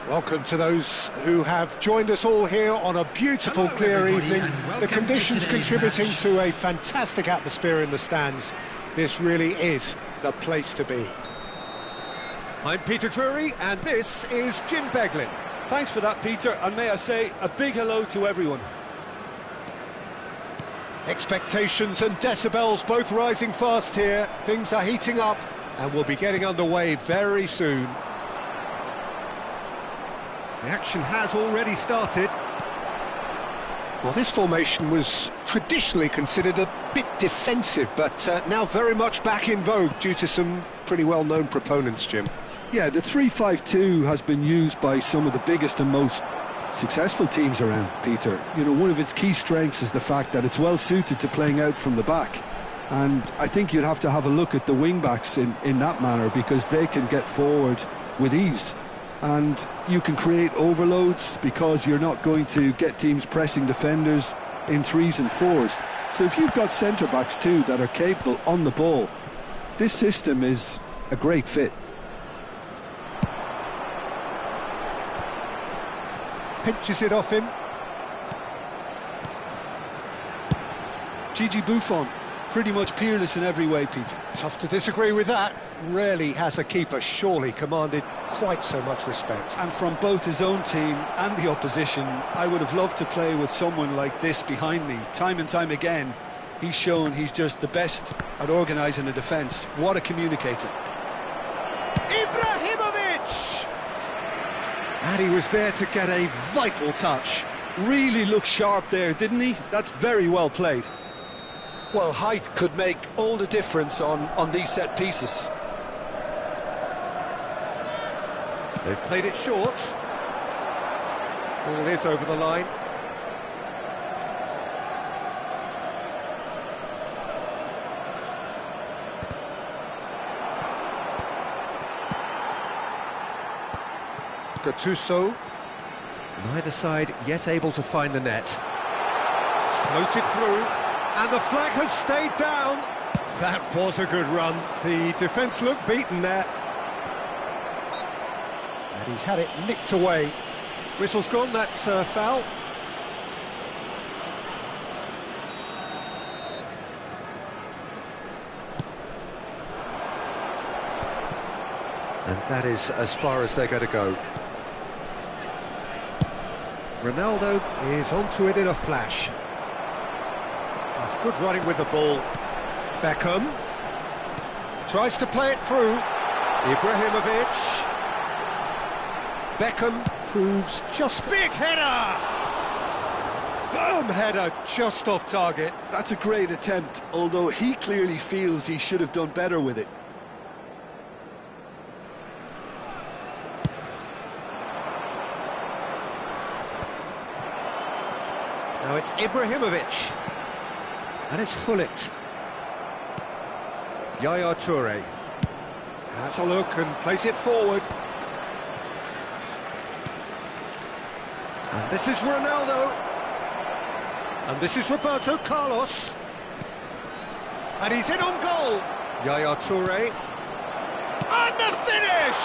[SPEAKER 1] Welcome to those who have joined us all here on a beautiful, clear evening. The conditions contributing to a fantastic atmosphere in the stands. This really is the place to be.
[SPEAKER 2] I'm Peter Drury, and this is Jim Beglin.
[SPEAKER 3] Thanks for that, Peter, and may I say a big hello to everyone.
[SPEAKER 1] Expectations and decibels both rising fast here. Things are heating up and we'll be getting underway very soon.
[SPEAKER 2] The action has already started.
[SPEAKER 1] Well, this formation was traditionally considered a bit defensive, but now very much back in vogue due to some pretty well-known proponents, Jim.
[SPEAKER 3] Yeah, the 3-5-2 has been used by some of the biggest and most successful teams around, Peter. You know, one of its key strengths is the fact that it's well suited to playing out from the back. And I think you'd have to have a look at the wing-backs in that manner, because they can get forward with ease. And you can create overloads because you're not going to get teams pressing defenders in 3s and 4s. So if you've got centre-backs too that are capable on the ball, this system is a great fit.
[SPEAKER 1] Pinches it off him.
[SPEAKER 3] Gigi Buffon, pretty much peerless in every way, Peter.
[SPEAKER 1] Tough to disagree with that. Rarely has a keeper surely commanded quite so much respect.
[SPEAKER 3] And from both his own team and the opposition, I would have loved to play with someone like this behind me. Time and time again, he's shown he's just the best at organising a defence. What a communicator.
[SPEAKER 2] Ibrahimovic! And he was there to get a vital touch.
[SPEAKER 3] Really looked sharp there, didn't he? That's very well played. Well, height could make all the difference on these set pieces.
[SPEAKER 2] They've played it short. Ball is over the line.
[SPEAKER 1] Gattuso.
[SPEAKER 2] Neither side yet able to find the net. Floated through, and the flag has stayed down. That was a good run. The defence looked beaten there.
[SPEAKER 1] And he's had it nicked away.
[SPEAKER 2] Whistle's gone, that's a foul. And that is as far as they're going to go. Ronaldo is onto it in a flash. That's good running with the ball. Beckham
[SPEAKER 1] Tries to play it through.
[SPEAKER 2] Ibrahimovic.
[SPEAKER 1] Beckham proves just...
[SPEAKER 2] Big header! Firm header, just off target.
[SPEAKER 3] That's a great attempt, although he clearly feels he should have done better with it.
[SPEAKER 2] Now it's Ibrahimovic. And it's Gullit. Yaya Toure. Has a look and plays it forward. And this is Ronaldo. And this is Roberto Carlos. And he's in on goal. Yaya Toure. And the finish!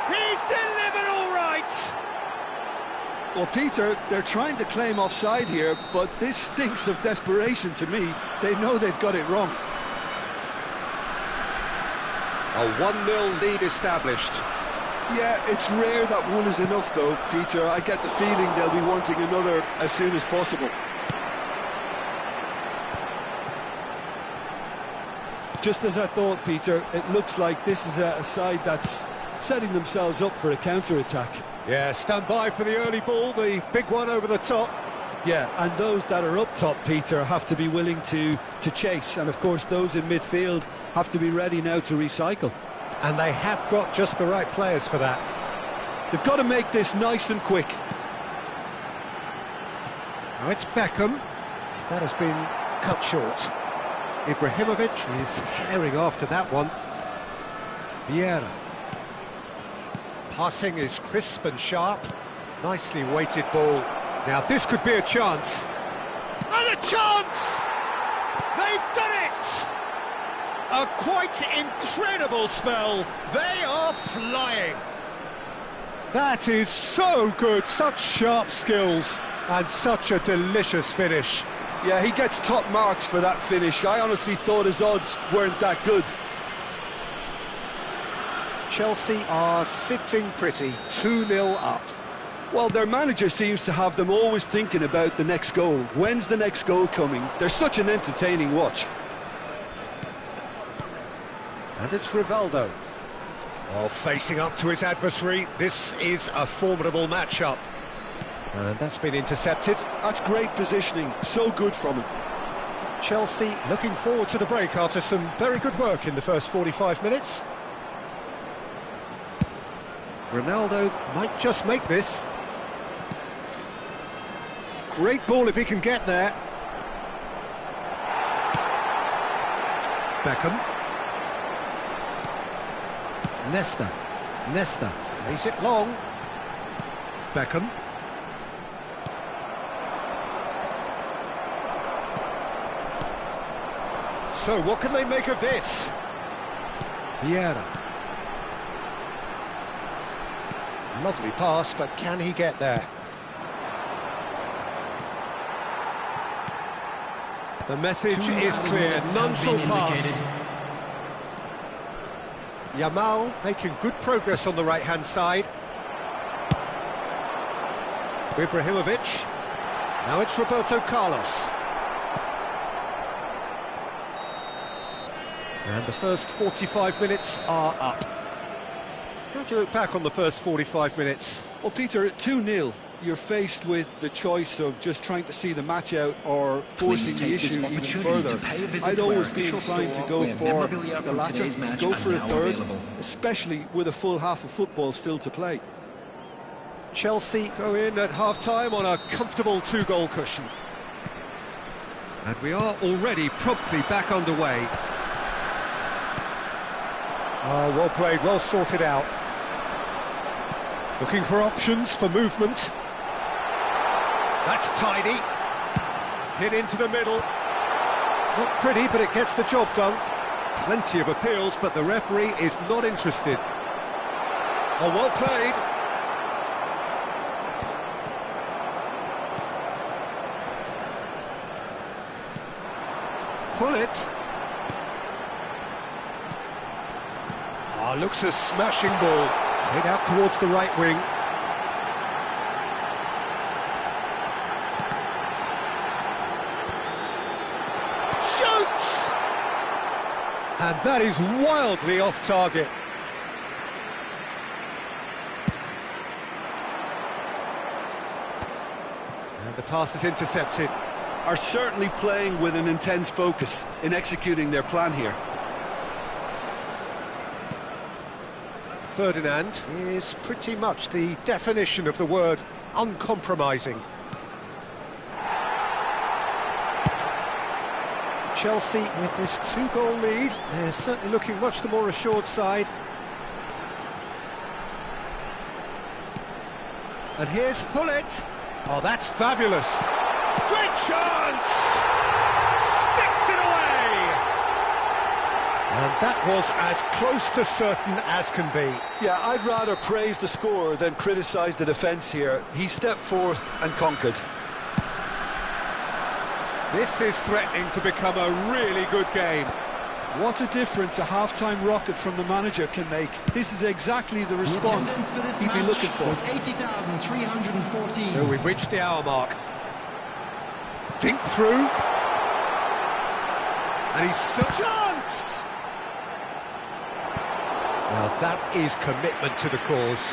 [SPEAKER 2] He's delivered all right!
[SPEAKER 3] Well, Peter, they're trying to claim offside here, but this stinks of desperation to me. They know they've got it wrong.
[SPEAKER 2] A 1-0 lead established.
[SPEAKER 3] Yeah, it's rare that one is enough, though, Peter. I get the feeling they'll be wanting another as soon as possible. Just as I thought, Peter, it looks like this is a side that's setting themselves up for a counter-attack.
[SPEAKER 2] Yeah, stand by for the early ball, the big one over the top.
[SPEAKER 3] Yeah, and those that are up top, Peter, have to be willing to chase. And, of course, those in midfield have to be ready now to recycle.
[SPEAKER 1] And they have got just the right players for that.
[SPEAKER 3] They've got to make this nice and quick.
[SPEAKER 1] Now it's Beckham. That has been cut short. Ibrahimovic is herring after that one. Vieira. Passing is crisp and sharp. Nicely weighted ball. Now this could be a chance. And a chance! They've done it! A quite incredible spell. They are flying. That is so good. Such sharp skills and such a delicious finish.
[SPEAKER 3] Yeah, he gets top marks for that finish. I honestly thought his odds weren't that good.
[SPEAKER 1] Chelsea are sitting pretty, 2-0 up.
[SPEAKER 3] Well, their manager seems to have them always thinking about the next goal. When's the next goal coming? They're such an entertaining watch.
[SPEAKER 1] And it's Rivaldo.
[SPEAKER 2] Oh, facing up to his adversary, this is a formidable matchup.
[SPEAKER 1] And that's been intercepted.
[SPEAKER 3] That's great positioning, so good from him.
[SPEAKER 1] Chelsea looking forward to the break after some very good work in the first 45 minutes. Ronaldo might just make this. Great ball if he can get there. Beckham. Nesta plays it long. Beckham. So what can they make of this? Vieira. Lovely pass, but can he get there?
[SPEAKER 2] The message is clear, none shall pass.
[SPEAKER 1] Yamal making good progress on the right-hand side. Ibrahimovic. Now it's Roberto Carlos. And the first 45 minutes are up. How do you look back on the first 45 minutes?
[SPEAKER 3] Well, Peter, at 2-0, you're faced with the choice of just trying to see the match out or forcing the issue even further. I'd always be inclined to go for the latter, go for a third, especially with a full half of football still to play.
[SPEAKER 1] Chelsea
[SPEAKER 2] go in at half-time on a comfortable two-goal cushion. And we are already promptly back underway.
[SPEAKER 1] Oh, well played, well sorted out.
[SPEAKER 2] Looking for options for movement. That's tidy. Hit into the middle.
[SPEAKER 1] Not pretty, but it gets the job done.
[SPEAKER 2] Plenty of appeals, but the referee is not interested. Oh, well played.
[SPEAKER 1] Pull it.
[SPEAKER 2] Ah, looks a smashing ball.
[SPEAKER 1] Head out towards the right wing.
[SPEAKER 2] Shoots! And that is wildly off target.
[SPEAKER 1] And the pass is intercepted.
[SPEAKER 3] Are certainly playing with an intense focus in executing their plan here.
[SPEAKER 1] Ferdinand is pretty much the definition of the word uncompromising. Chelsea with this two-goal lead, they're certainly looking much the more assured side. And here's Hullet.
[SPEAKER 2] Oh, that's fabulous. Great chance! Sticks it away!
[SPEAKER 1] And that was as close to certain as can be.
[SPEAKER 3] Yeah, I'd rather praise the scorer than criticise the defence here. He stepped forth and conquered.
[SPEAKER 2] This is threatening to become a really good game.
[SPEAKER 3] What a difference a half-time rocket from the manager can make. This is exactly the response he'd be looking for.
[SPEAKER 5] 80,314.
[SPEAKER 2] So we've reached the hour mark. Dink through. And he's such a chance!
[SPEAKER 1] Now that is commitment to the cause.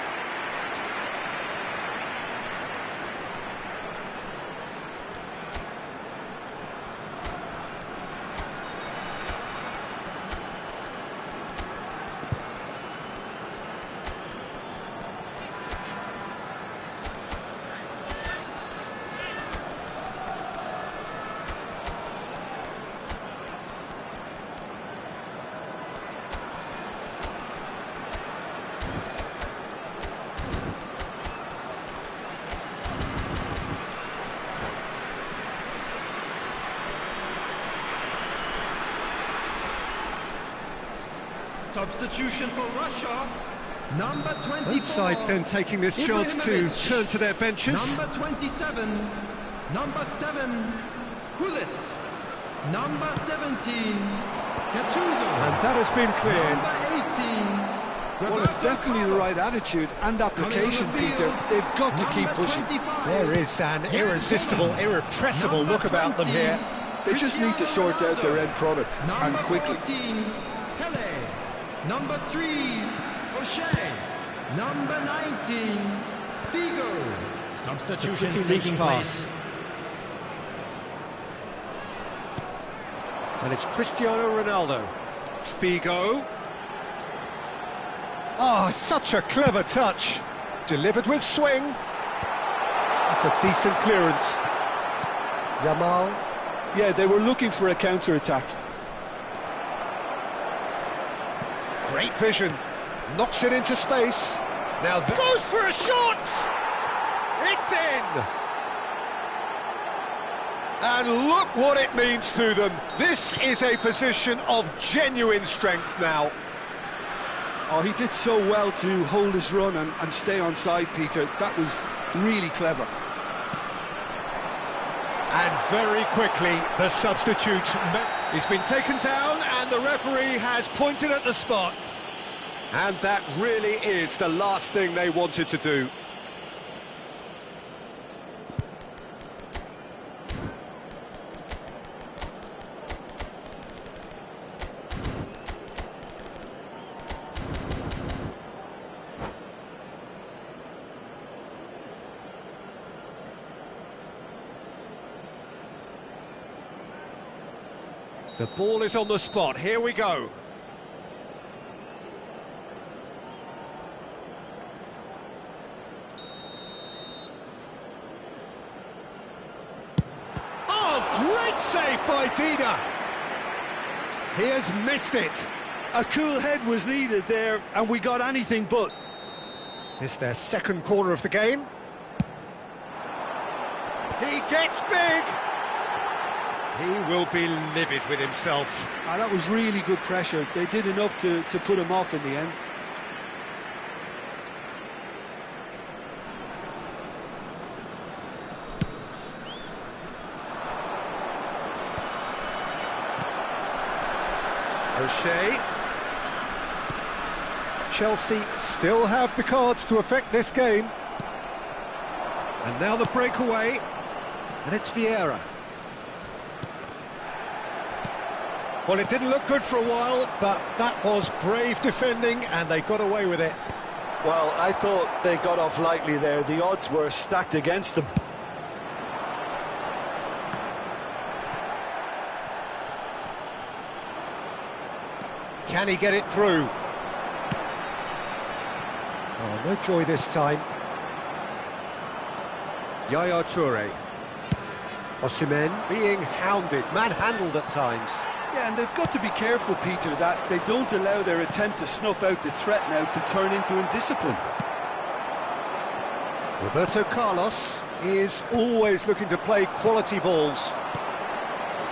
[SPEAKER 4] Substitution for Russia. Number 24.
[SPEAKER 2] Both sides then taking this chance to turn to their benches.
[SPEAKER 4] Number 27. Number 7. Hulit. Number 17. Gattuso.
[SPEAKER 2] And that has been cleared.
[SPEAKER 4] Number 18.
[SPEAKER 3] Well, it's definitely the right attitude and application, Peter. They've got to keep pushing.
[SPEAKER 1] There is an irresistible, irrepressible look about them here.
[SPEAKER 3] They just need to sort out their end product, and quickly.
[SPEAKER 4] 14, Pele. Number 3, O'Shea. Number 19, Figo.
[SPEAKER 5] Substitutions taking place.
[SPEAKER 2] And it's Cristiano Ronaldo. Figo. Oh, such a clever touch. Delivered with swing.
[SPEAKER 1] That's a decent clearance. Yamal.
[SPEAKER 3] Yeah, they were looking for a counter-attack.
[SPEAKER 1] Great vision. Knocks it into space.
[SPEAKER 2] Now goes for a shot. It's in. And look what it means to them. This is a position of genuine strength now.
[SPEAKER 3] Oh, he did so well to hold his run and stay on side, Peter. That was really clever.
[SPEAKER 2] And very quickly, the substitute. He's been taken down and the referee has pointed at the spot. And that really is the last thing they wanted to do. The ball is on the spot, here we go. Oh, great save by Dida. He has missed it.
[SPEAKER 3] A cool head was needed there, and we got anything but.
[SPEAKER 1] It's their second corner of the game.
[SPEAKER 2] He gets big. He will be livid with himself.
[SPEAKER 3] Ah, that was really good pressure. They did enough to put him off in the end.
[SPEAKER 2] O'Shea.
[SPEAKER 1] Chelsea still have the cards to affect this game.
[SPEAKER 2] And now the breakaway. And it's Vieira. Well, it didn't look good for a while, but that was brave defending, and they got away with it.
[SPEAKER 3] Well, I thought they got off lightly there. The odds were stacked against them.
[SPEAKER 1] Can he get it through? Oh, no joy this time.
[SPEAKER 2] Yaya Toure.
[SPEAKER 1] Osimhen being hounded, manhandled at times.
[SPEAKER 3] Yeah, and they've got to be careful, Peter, that they don't allow their attempt to snuff out the threat now to turn into indiscipline.
[SPEAKER 1] Roberto Carlos is always looking to play quality balls.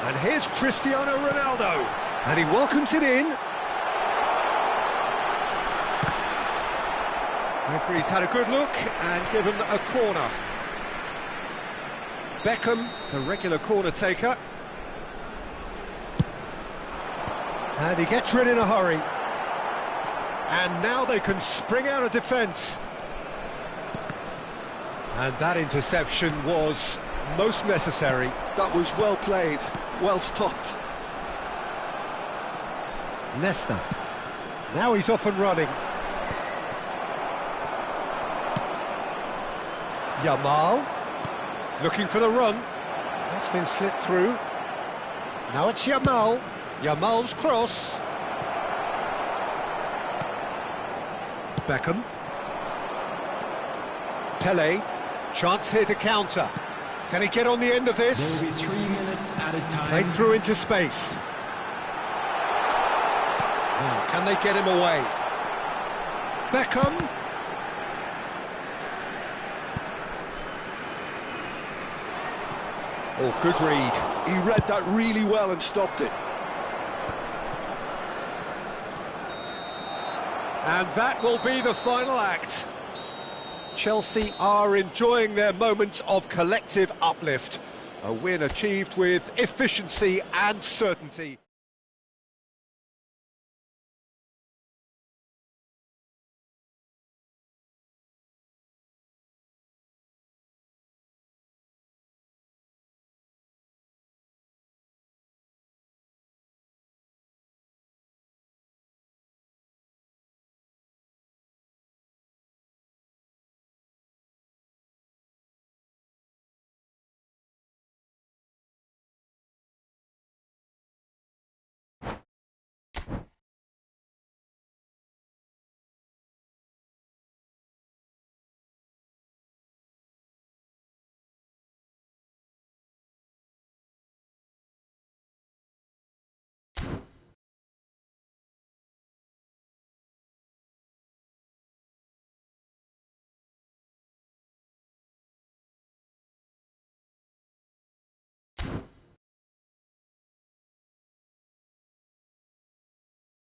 [SPEAKER 2] And here's Cristiano Ronaldo. And he welcomes it in. Referee's had a good look and given a corner. Beckham, the regular corner taker.
[SPEAKER 1] And he gets rid in a hurry.
[SPEAKER 2] And now they can spring out of defence. And that interception was most necessary.
[SPEAKER 3] That was well played, well stopped.
[SPEAKER 1] Nesta. Now he's off and running. Yamal.
[SPEAKER 2] Looking for the run.
[SPEAKER 1] That's been slipped through. Now it's Yamal.
[SPEAKER 2] Yamal's cross. Beckham.
[SPEAKER 1] Pele. Chance here to counter. Can he get on the end of this?
[SPEAKER 5] There will be 3 minutes added time.
[SPEAKER 2] Played through into space.
[SPEAKER 1] Now, can they get him away?
[SPEAKER 2] Beckham.
[SPEAKER 1] Oh, good read.
[SPEAKER 3] He read that really well and stopped it.
[SPEAKER 2] And that will be the final act.
[SPEAKER 1] Chelsea are enjoying their moments of collective uplift. A win achieved with efficiency and certainty.